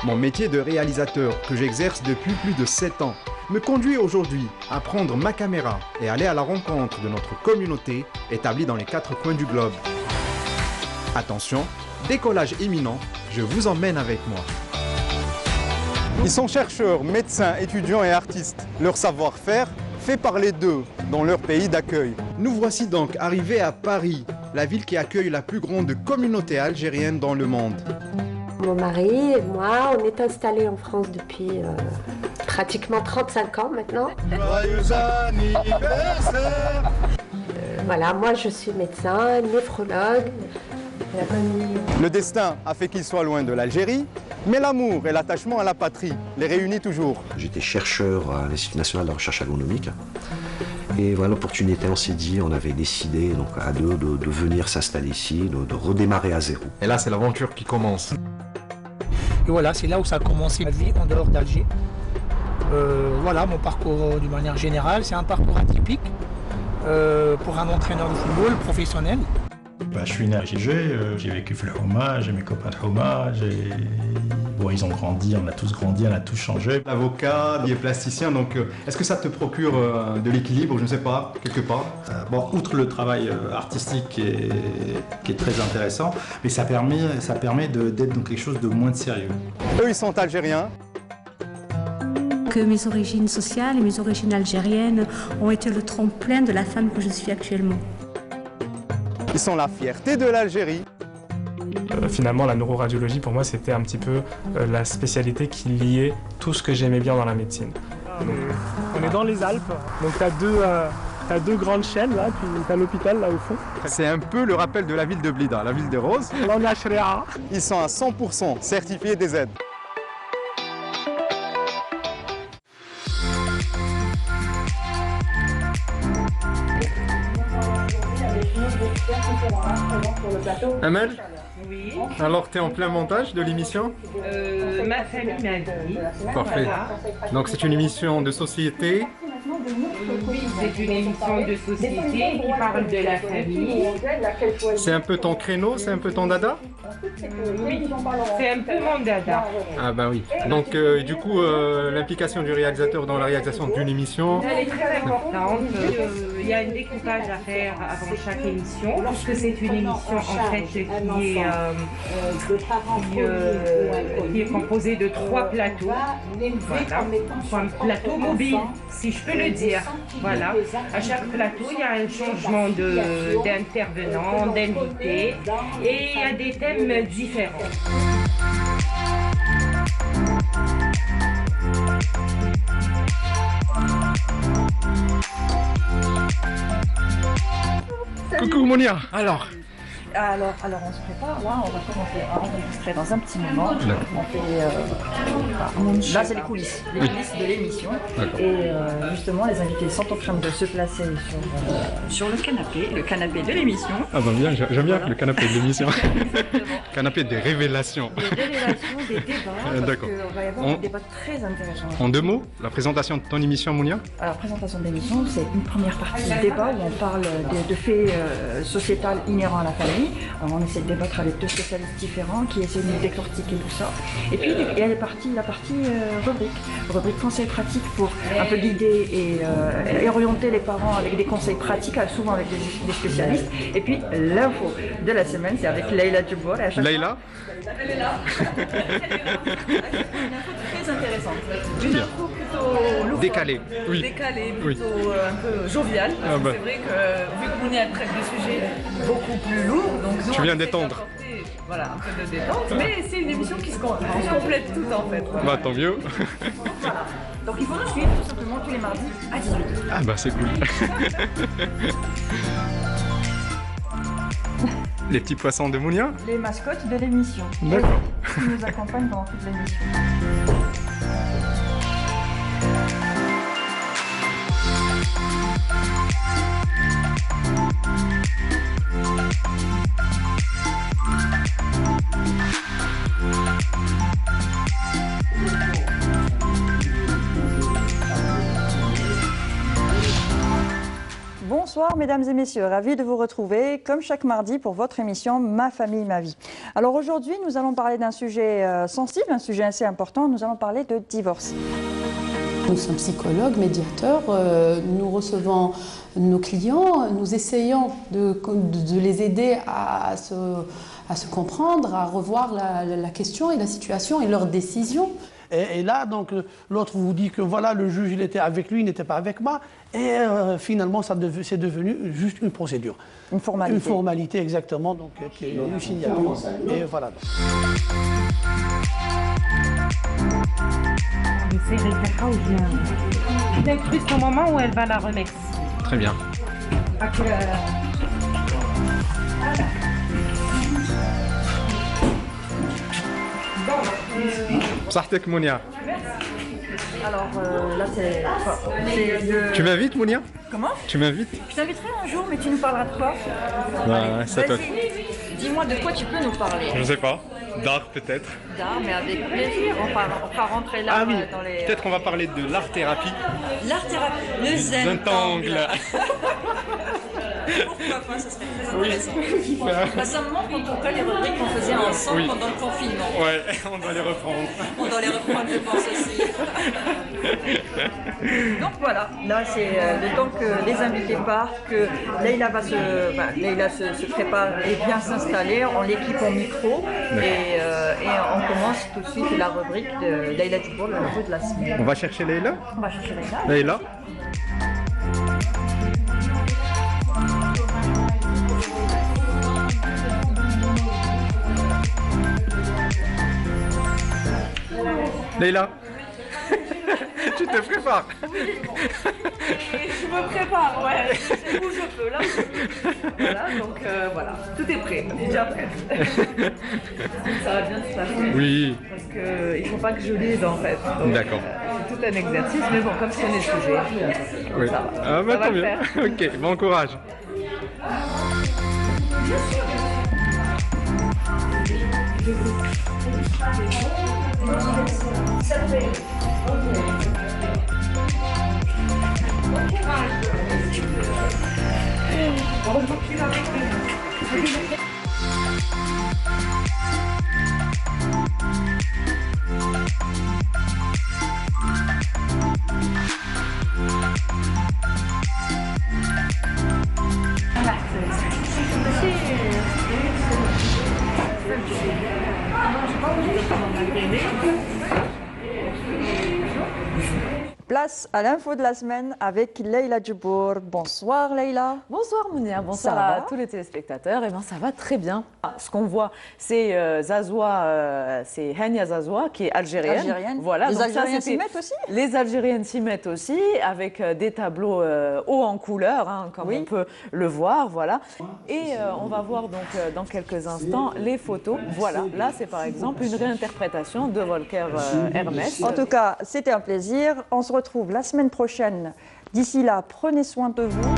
Mon métier de réalisateur, que j'exerce depuis plus de 7 ans, me conduit aujourd'hui à prendre ma caméra et aller à la rencontre de notre communauté établie dans les 4 coins du globe. Attention, décollage imminent, je vous emmène avec moi. Ils sont chercheurs, médecins, étudiants et artistes. Leur savoir-faire fait parler d'eux dans leur pays d'accueil. Nous voici donc arrivés à Paris, la ville qui accueille la plus grande communauté algérienne dans le monde. Mon mari et moi, on est installés en France depuis pratiquement 35 ans maintenant. Joyeux anniversaire! Voilà, moi je suis médecin, néphrologue. Le destin a fait qu'ils soient loin de l'Algérie, mais l'amour et l'attachement à la patrie les réunissent toujours. J'étais chercheur à l'Institut national de recherche agronomique. Et voilà, l'opportunité, on s'est dit, on avait décidé donc, à deux de venir s'installer ici, de redémarrer à zéro. Et là, c'est l'aventure qui commence. Et voilà, c'est là où ça a commencé ma vie en dehors d'Alger. Voilà, mon parcours d'une manière générale, c'est un parcours atypique pour un entraîneur de football professionnel. Je suis né à Alger, j'ai vécu le Houma, j'ai mes copains de Houma, bon, ils ont grandi, on a tous grandi, on a tous changé. Avocat, bioplasticien, donc est-ce que ça te procure de l'équilibre, je ne sais pas, quelque part? Bon, outre le travail artistique qui est très intéressant, mais ça permet d'être dans quelque chose de moins sérieux. Eux, ils sont algériens. Que mes origines sociales et mes origines algériennes ont été le tremplin de la femme que je suis actuellement. Ils sont la fierté de l'Algérie. Finalement, la neuroradiologie, pour moi, c'était un petit peu la spécialité qui liait tout ce que j'aimais bien dans la médecine. On est dans les Alpes, donc t'as deux grandes chaînes, là, puis t'as l'hôpital, là, au fond. C'est un peu le rappel de la ville de Blida, la ville de Rose. Là, on est à Shrea. Ils sont à 100% certifiés des aides. Amel? Oui. Alors, tu es en plein montage de l'émission? Ma famille m'a dit. Parfait. Voilà. Donc, c'est une émission de société? Oui, c'est une émission de société qui parle de la famille. C'est un peu ton créneau? C'est un peu ton dada? Oui, c'est un peu mon dada. Ah bah oui. Donc, du coup, l'implication du réalisateur dans la réalisation d'une émission? Elle est très importante. il y a un découpage à faire avant chaque émission, puisque c'est une émission en fait qui est composée de 3 plateaux. Voilà, un plateau mobile, si je peux le dire. Voilà. À chaque plateau, il y a un changement d'intervenants, d'invités, et il y a des thèmes différents. Coucou Monia. Alors, on se prépare, là, on va commencer à enregistrer dans un petit moment. On fait, là, c'est les coulisses de l'émission. Et justement, les invités sont en train de se placer sur le canapé de l'émission. Ah bah bien, j'aime bien le canapé de l'émission. Canapé des révélations. Des révélations, des débats. D'accord. Il va y avoir un débat très intéressant. En 2 mots, la présentation de ton émission, Monia? Alors, présentation de l'émission, c'est une première partie débat où on parle de faits sociétals inhérents à la famille. Alors, on essaie de débattre avec 2 spécialistes différents qui essaient de décortiquer tout ça. Et puis il y a la partie rubrique conseils pratiques pour un peu guider et orienter les parents avec des conseils pratiques, souvent avec des spécialistes. Et puis l'info de la semaine, c'est avec Leïla Djebbour. Leïla? Elle est là. Une info très intéressante. Une info plutôt loufoque. Décalée. Oui. Décalée, plutôt un peu joviale. Ah bah. C'est vrai que vu que Monia traite des sujets beaucoup plus lourds, donc nous, tu viens d'étendre. Voilà, un peu de détente, mais c'est une émission qui se complète tout en fait. Voilà. Bah tant mieux. Voilà. Donc il faut nous suivre tout simplement tous les mardis à 18h. Ah bah c'est cool. Les petits poissons de Monia? Les mascottes de l'émission. D'accord. Qui nous accompagnent pendant toute l'émission. Bonsoir mesdames et messieurs, ravi de vous retrouver comme chaque mardi pour votre émission Ma famille, ma vie. Alors aujourd'hui nous allons parler d'un sujet sensible, un sujet assez important, nous allons parler de divorce. Nous sommes psychologues, médiateurs, nous recevons nos clients, nous essayons de les aider à se comprendre, à revoir la question et la situation et leurs décisions. Et là, donc, l'autre vous dit que voilà, le juge, il était avec lui, il n'était pas avec moi. Et finalement, c'est devenu juste une procédure. Une formalité. Une formalité, exactement, donc, qui est une signature. Et voilà. Tu t'incrustes au moment où elle va la remettre. Très bien. Sartek Monia. Alors là c'est Tu m'invites Monia? Comment? Tu m'invites? Je t'inviterai un jour, mais tu nous parleras de quoi? C'est toi. Dis-moi de quoi tu peux nous parler. Je sais pas. D'art peut-être. D'art, mais avec plaisir. On va rentrer là dans les... Peut-être on va parler de l'art-thérapie. L'art-thérapie. Le zentangle. Pourquoi pas, ça serait très intéressant. Oui. Ça me manque en tout cas les rubriques qu'on faisait ensemble pendant le confinement. Ouais, on doit les reprendre. On doit les reprendre, je pense aussi. Donc voilà, là c'est le temps que les invités partent, que Leïla se prépare et bien s'installer, on l'équipe en micro et on commence tout de suite la rubrique de Leïla Djebbour, le jeu de la semaine. On va chercher Leïla? On va chercher Leïla. Leïla? Leïla, tu te prépares? Oui, je me prépare, ouais, où je peux, là. Voilà, donc voilà, tout est prêt, déjà prêt. Ça va bien se passer. Oui. Parce qu'il ne faut pas que je lise en fait. D'accord. C'est tout un exercice, mais bon, comme je connais le sujet, oui. Ça va. Ah bah tant mieux. Ok, bon courage. place à l'info de la semaine avec Leïla Djibour. Bonsoir Leïla. Bonsoir Mounia, bonsoir à tous les téléspectateurs. Eh bien, ça va très bien. Ce qu'on voit, c'est c'est Hania Zazoua qui est algérienne. Voilà, les donc Algériens s'y mettent aussi. Les Algériennes s'y mettent aussi, avec des tableaux hauts en couleur, hein, comme on peut le voir. Voilà. Et on va voir donc dans quelques instants les photos. Voilà, là c'est par exemple une réinterprétation de Volker Hermès. En tout cas, c'était un plaisir. On se retrouve la semaine prochaine. D'ici là, prenez soin de vous.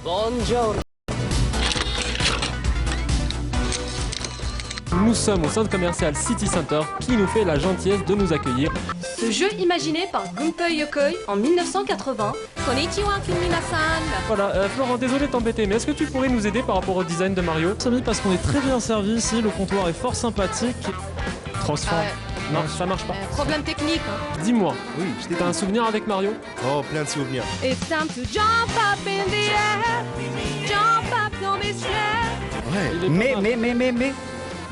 Bonjour. Nous sommes au centre commercial City Center qui nous fait la gentillesse de nous accueillir. Ce jeu imaginé par Gunpei Yokoi en 1980. Konnichiwa Kimi-na-san. Voilà, Florent, désolé de t'embêter, mais est-ce que tu pourrais nous aider par rapport au design de Mario? Samy, parce qu'on est très bien servi ici, le comptoir est fort sympathique. Transforme. Non, ça marche pas. Problème technique. Hein. Dis-moi, t'as un souvenir avec Mario? Oh, plein de souvenirs. It's time to jump up in the air. Jump up on this chair. Ouais, mais.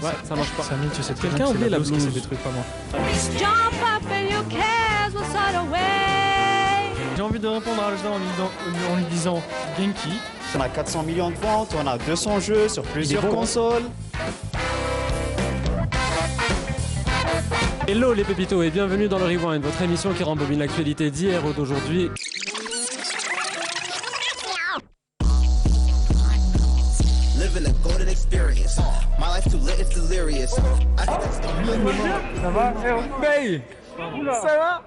Ouais, ça marche pas. Samy, tu sais très bien Quelqu'un que c'est oublie la la blouse qui blouse. s'est détruite, pas moi. Jump up and your cares will slide away. J'ai envie de répondre à Ajda en lui disant Genki. On a 400 millions de ventes, on a 200 jeux sur plusieurs consoles. Hello les pépitos et bienvenue dans le Rewind, votre émission qui rembobine l'actualité d'hier ou d'aujourd'hui. Ça va? Bey, ça va?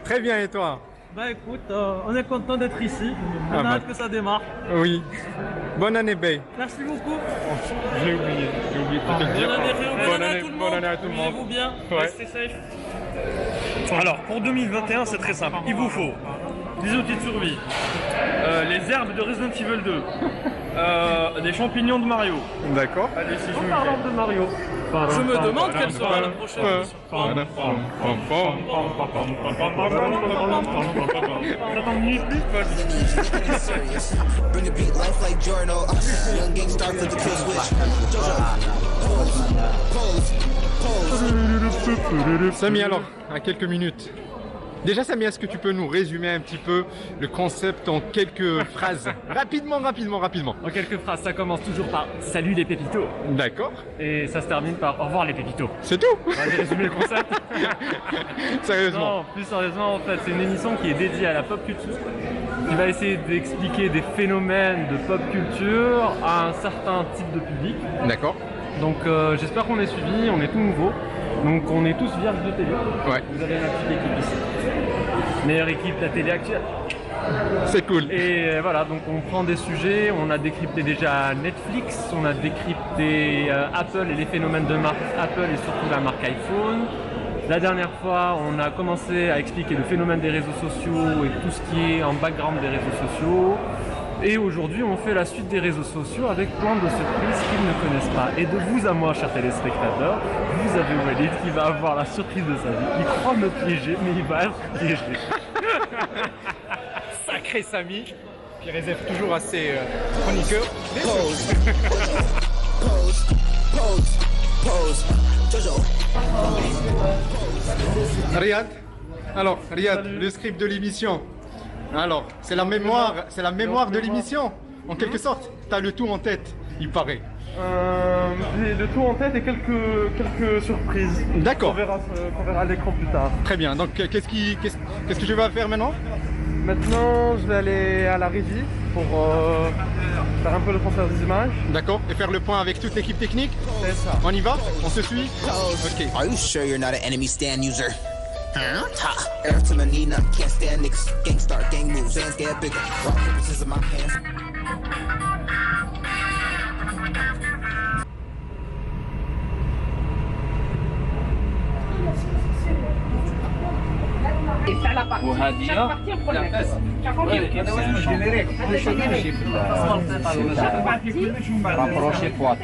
Très bien, et toi? Bah écoute, on est content d'être ici. On a hâte que ça démarre. Oui. Bonne année, Bey. Merci beaucoup. J'ai oublié de te le dire. Bonne année à tout le monde. Vous bien? Restez safe. Alors, pour 2021, c'est très simple. Il vous faut des outils de survie, les herbes de Resident Evil 2, des champignons de Mario. D'accord. Allez, si je parle de Mario. Je me demande quelle sera la prochaine émission. J'attends ni plus pas. Samy, alors, à quelques minutes. Déjà, Samy, est-ce que tu peux nous résumer un petit peu le concept en quelques phrases? Rapidement. En quelques phrases, ça commence toujours par « Salut les pépitos ». D'accord. Et ça se termine par « Au revoir les pépitos ». C'est tout? J'ai résumé le concept. Sérieusement? Non, plus sérieusement, en fait, c'est une émission qui est dédiée à la pop culture, qui va essayer d'expliquer des phénomènes de pop culture à un certain type de public. D'accord. Donc j'espère qu'on est suivi, on est tout nouveau. Donc on est tous vierges de télé. Ouais. Vous avez ma petite équipe ici. Meilleure équipe de la télé actuelle. C'est cool. Et voilà, donc on prend des sujets, on a décrypté déjà Netflix, on a décrypté Apple et les phénomènes de marque Apple et surtout la marque iPhone. La dernière fois, on a commencé à expliquer le phénomène des réseaux sociaux et tout ce qui est en background des réseaux sociaux. Et aujourd'hui, on fait la suite des réseaux sociaux avec plein de surprises qu'ils ne connaissent pas. Et de vous à moi, chers téléspectateurs, vous avez Walid qui va avoir la surprise de sa vie. Il croit me piéger, mais il va être piégé. Sacré Samy, qui réserve toujours à ses chroniqueurs. Riyad, alors Riyad, le script de l'émission. Alors, c'est la mémoire de l'émission, en quelque sorte. T'as le tout en tête, il paraît. J'ai le tout en tête et quelques surprises. D'accord. Qu'on verra à l'écran plus tard. Très bien, donc qu'est-ce que je vais faire maintenant? Maintenant, je vais aller à la régie pour faire un peu le transfert des images. D'accord, et faire le point avec toute l'équipe technique. C'est ça. On y va? On se suit? Ok. Are you sure you're not an enemy stand user? Earth to my knee, now can't stand niggas. Gang start, gang moves, hands get bigger. Rock paper scissors in my hands. Et ça la partie. Chaque partie un problème. Rapprochez-toi,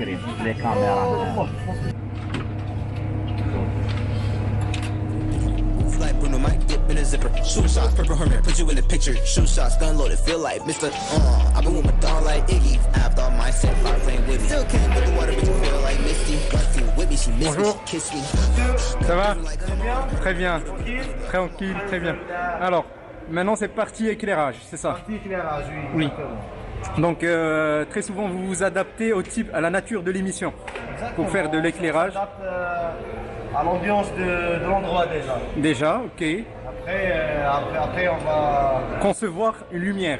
les caméras. Like Bruno might dip in a zipper. Shoot shots, purple hermit, put you in the picture. Shoot shots, gun loaded, feel like Mr. I've been with my dog like Iggy. After all my Bonjour. Ça va? Très bien. Tranquille, très bien. Alors, maintenant c'est partie éclairage, c'est ça? Partie éclairage, oui. Donc très souvent vous vous adaptez au type, à la nature de l'émission pour faire de l'éclairage. À l'ambiance de l'endroit déjà. Déjà, ok. Après on va concevoir une lumière,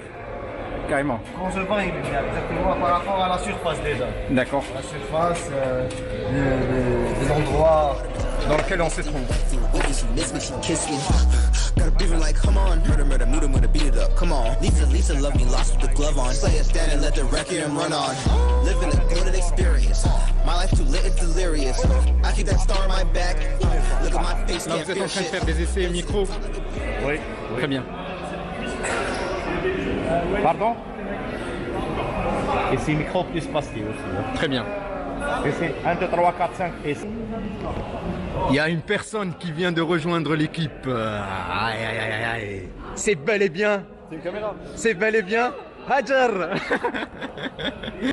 carrément. Concevoir une lumière, exactement par rapport à la surface déjà. D'accord. La surface des endroits dans lesquels on se trouve. Got a breathing like, come on, murder, meet him with a beat it up, come on. Lisa love me, lost with the glove on. Play a stand and let the record run on. Living a golden experience. My life too lit and delirious. I keep that star on my back. Look at my face, là, can't vous êtes en train de feel faire des essais micro. Oui. Très bien. Pardon? Et c'est micro plus pastilles aussi. Très bien. Et c'est 1, 2, 3, 4, 5 et 6. Il y a une personne qui vient de rejoindre l'équipe. C'est bel et bien. C'est une caméra. C'est bel et bien Hajar.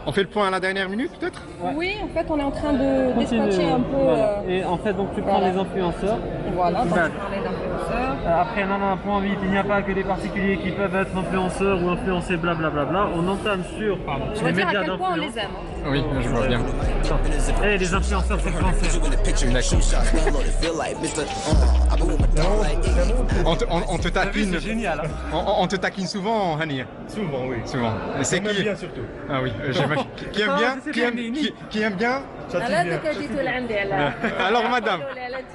On fait le point à la dernière minute peut-être? Oui, en fait on est en train de dispatcher un peu... Voilà. Et en fait donc tu prends les influenceurs. Voilà, donc tu parlais d'influenceurs. Après non, point vite, il n'y a pas que des particuliers qui peuvent être influenceurs ou influencer blablabla. On entame sur les médias d'influence. On les aime. Oui, je vois bien. Et les influenceurs c'est français. On te taquine. C'est génial. On te taquine souvent, Hani? Souvent, oui. Souvent. C'est qui? Bien surtout. Ah oui, j'imagine. Qui aime bien? Qui aime bien? Alors madame,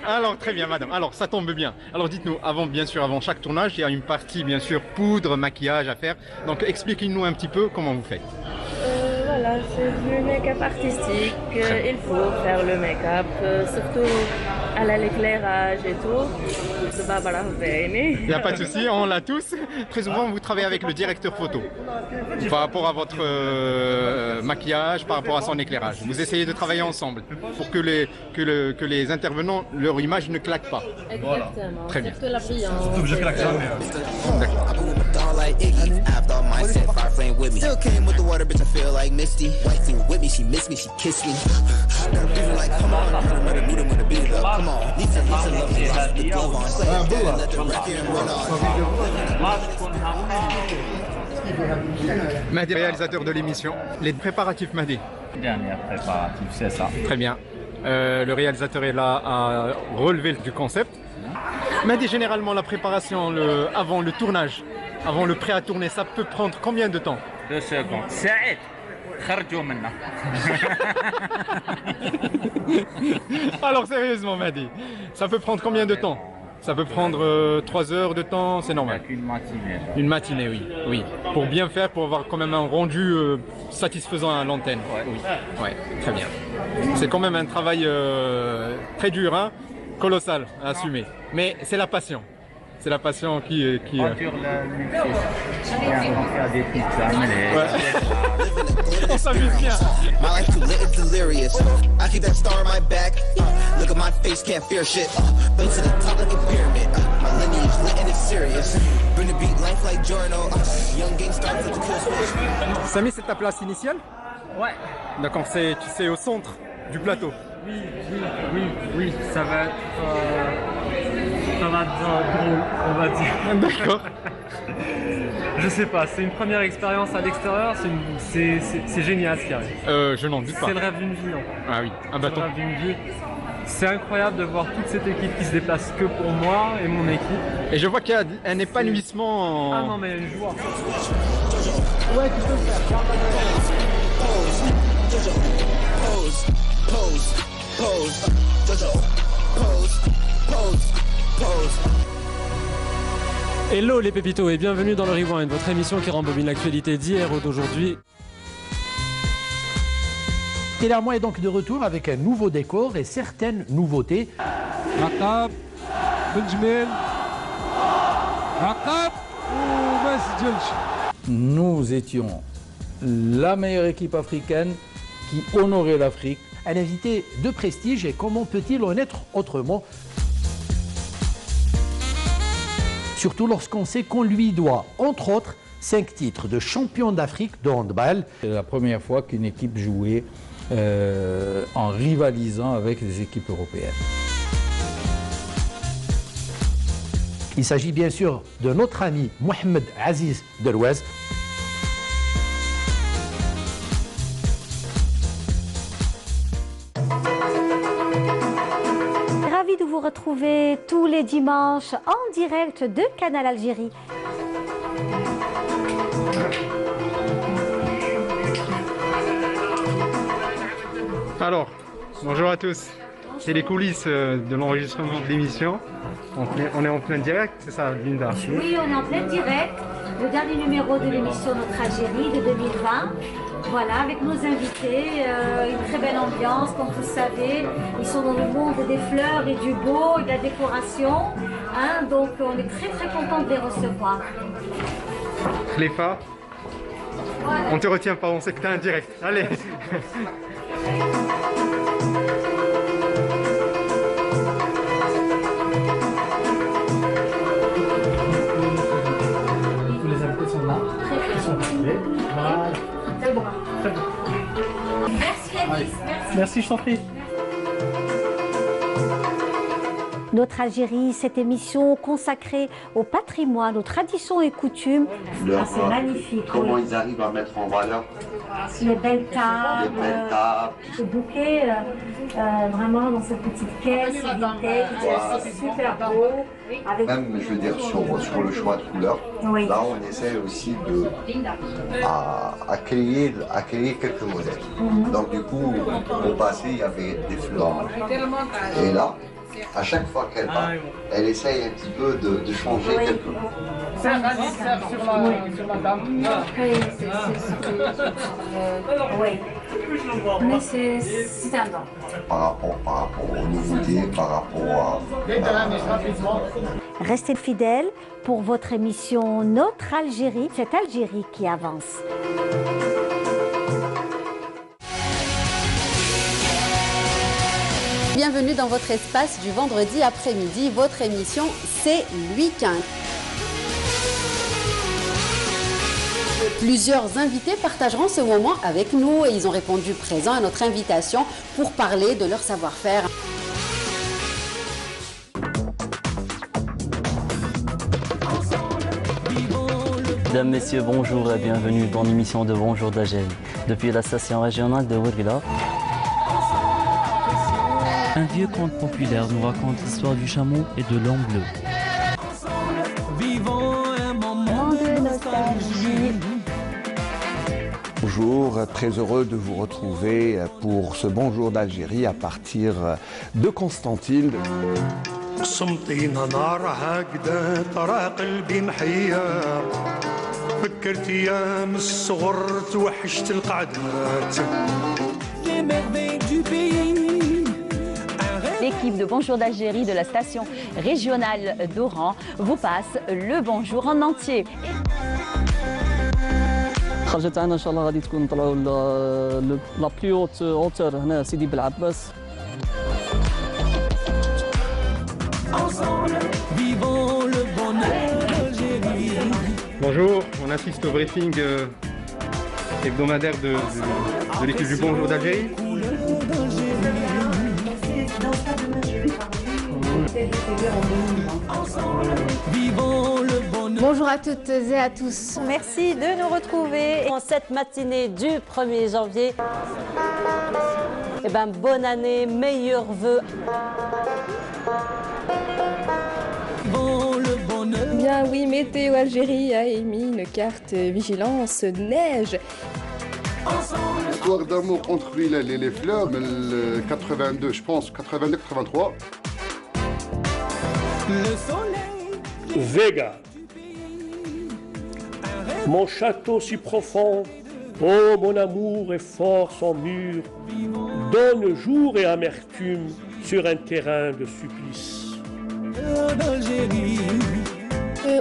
alors très bien madame, alors ça tombe bien. Alors dites-nous, avant chaque tournage, il y a une partie bien sûr poudre, maquillage à faire. Donc expliquez-nous un petit peu comment vous faites. Voilà, c'est du make-up artistique, il faut faire le make-up, surtout à l'éclairage et tout. Il n'y a pas de souci, on l'a tous. Très souvent, vous travaillez avec le directeur photo par rapport à votre maquillage, par rapport à son éclairage. Vous essayez de travailler ensemble pour que les intervenants, leur image ne claque pas. Exactement. Très bien. Surtout la brillance. Surtout que je claque jamais. D'accord. Misty, wife with me, she miss me, she kiss me. Got a feeling like, come on, meet him with a beat it up, come on. Lisa love me, lost the glove on. Play it down and let the record run on. Mahdi, réalisateur de l'émission. Les préparatifs, Mahdi. Dernier préparatif, c'est ça. Très bien. Le réalisateur est là à relever du concept. Mahdi, généralement, la préparation avant le tournage, avant le prêt à tourner, ça peut prendre combien de temps? 2 secondes. Saïd, خرجوا منا. Alors sérieusement Mahdi, ça peut prendre combien de temps? Ça peut prendre 3 heures de temps, c'est normal. Une matinée. Une matinée, oui. Pour bien faire, pour avoir quand même un rendu satisfaisant à l'antenne. Oui. Ouais, très bien. C'est quand même un travail très dur, hein, colossal à assumer. Mais c'est la passion. C'est la passion qui... On fait des pizzas, on s'amuse bien. My life too lit and delirious. I keep that star on my back. Look at my face, can't fear shit. Built to the top like a pyramid. My lineage lit and it's serious. Bring the beat life like Jorno. Young gang star for the kill switch. Samy, c'est ta place initiale? Ouais. D'accord, c'est au centre du plateau. Oui, ça va être drôle, on va dire. D'accord. Je sais pas, c'est une première expérience à l'extérieur, c'est génial ce qui arrive. Je n'en doute pas. C'est le rêve d'une vie. Ah oui, un bâton. C'est le rêve d'une vie. C'est incroyable de voir toute cette équipe qui se déplace que pour moi et mon équipe. Et je vois qu'il y a un épanouissement. Ah non, mais une joie. Ouais, tu peux le faire. Hello les pépitos et bienvenue dans le Rewind, votre émission qui rembobine l'actualité d'hier ou d'aujourd'hui. Téléarmois est donc de retour avec un nouveau décor et certaines nouveautés. Rakab, Benjamin, Rakab ou Masjidjelch. Nous étions la meilleure équipe africaine qui honorait l'Afrique. Un invité de prestige et comment peut-il en être autrement? Surtout lorsqu'on sait qu'on lui doit, entre autres, 5 titres de champion d'Afrique de handball. C'est la première fois qu'une équipe jouait en rivalisant avec les équipes européennes. Il s'agit bien sûr de notre ami Mohamed Aziz Delouez. Ravi de vous retrouver tous les dimanches en direct de Canal Algérie. Alors, bonjour à tous. C'est les coulisses de l'enregistrement de l'émission. On est en plein direct, c'est ça, Linda? Oui, on est en plein direct. Le dernier numéro de l'émission Notre Algérie de 2020. Voilà, avec nos invités, une très belle ambiance, comme vous savez. Ils sont dans le monde des fleurs et du beau et de la décoration. Hein, donc, on est très très contents de les recevoir. Khalifa, on te retient pas, on sait que t'es en direct. Allez. Tous les invités sont là. Ils sont arrivés. Voilà. Très bon. Très bien. Merci Alice, merci. Merci, je t'en prie. Notre Algérie, cette émission consacrée au patrimoine, aux traditions et coutumes. C'est magnifique. Comment ils arrivent à mettre en valeur les belles tables, les bouquets, vraiment dans cette petite caisse, c'est super beau. Avec... Même, je veux dire, sur le choix de couleurs, oui. Là, on essaie aussi à créer quelques modèles. Donc, du coup, au passé, il y avait des fleurs. Et là, à chaque fois qu'elle va, elle essaye un petit peu de changer quelque chose. C'est un sur la dame. Oui. Mais c'est un don. Par rapport aux nouveautés, par rapport à... Restez fidèles pour votre émission Notre Algérie, cette Algérie qui avance. Bienvenue dans votre espace du vendredi après-midi. Votre émission, c'est le week-end. Plusieurs invités partageront ce moment avec nous et ils ont répondu présent à notre invitation pour parler de leur savoir-faire. Mesdames, Messieurs, bonjour et bienvenue dans l'émission de Bonjour d'Algérie. Depuis la station régionale de Ouergla, un vieux conte populaire nous raconte l'histoire du chameau et de l'homme bleu. Vivons un moment de nostalgie. Bonjour, très heureux de vous retrouver pour ce Bonjour d'Algérie à partir de Constantine. Les merveilles du pays. L'équipe de Bonjour d'Algérie de la station régionale d'Oran vous passe le bonjour en entier. خرجت عنا ان شاء الله غادي تكون نطلعوا لا بلي هوت اوتور هنا سيدي بالعباس. Bonjour, on assiste au briefing hebdomadaire de l'équipe du Bonjour d'Algérie. Bonjour à toutes et à tous. Merci de nous retrouver en cette matinée du 1er janvier. Eh ben, bonne année, meilleurs vœux. Bien oui, Météo Algérie a émis une carte vigilance neige. Histoire d'amour entre Bilal et les fleurs, mais le 82, je pense, 82-83. Vega, mon château si profond, oh mon amour est fort sans mur, donne jour et amertume sur un terrain de supplice.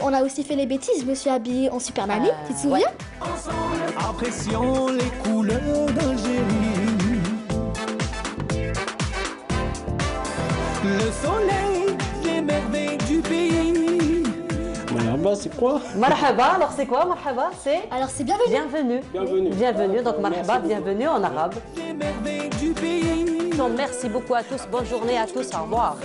On a aussi fait les bêtises, je me suis habillée en Super Nanny, tu te souviens? Apprécions les couleurs d'Algérie. Le soleil, les merveilles du pays. Voilà, Marhaba, c'est quoi? Marhaba, alors c'est quoi marhaba? C'est Alors c'est bienvenue. Bienvenue. Bienvenue. Bienvenue, donc marhaba, bienvenue en arabe. Donc, merci beaucoup à tous, bonne journée à tous, au revoir.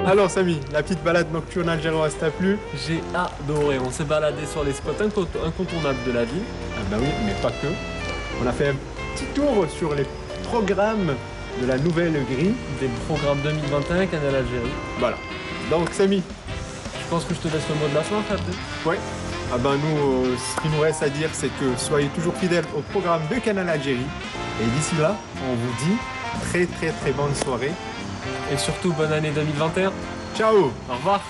Alors Samy, la petite balade nocturne algéroise t'a plu? J'ai adoré, on s'est baladé sur les spots incontournables de la ville. Ah bah oui, mais pas que. On a fait un petit tour sur les programmes de la nouvelle grille. Des programmes 2021 Canal Algérie. Voilà. Donc Samy, je pense que je te laisse le mot de la fin, Fabien. Ouais. Ah ben nous, ce qu'il nous reste à dire, c'est que soyez toujours fidèles au programme de Canal Algérie. Et d'ici là, on vous dit très bonne soirée. Et surtout, bonne année 2021. Ciao. Au revoir.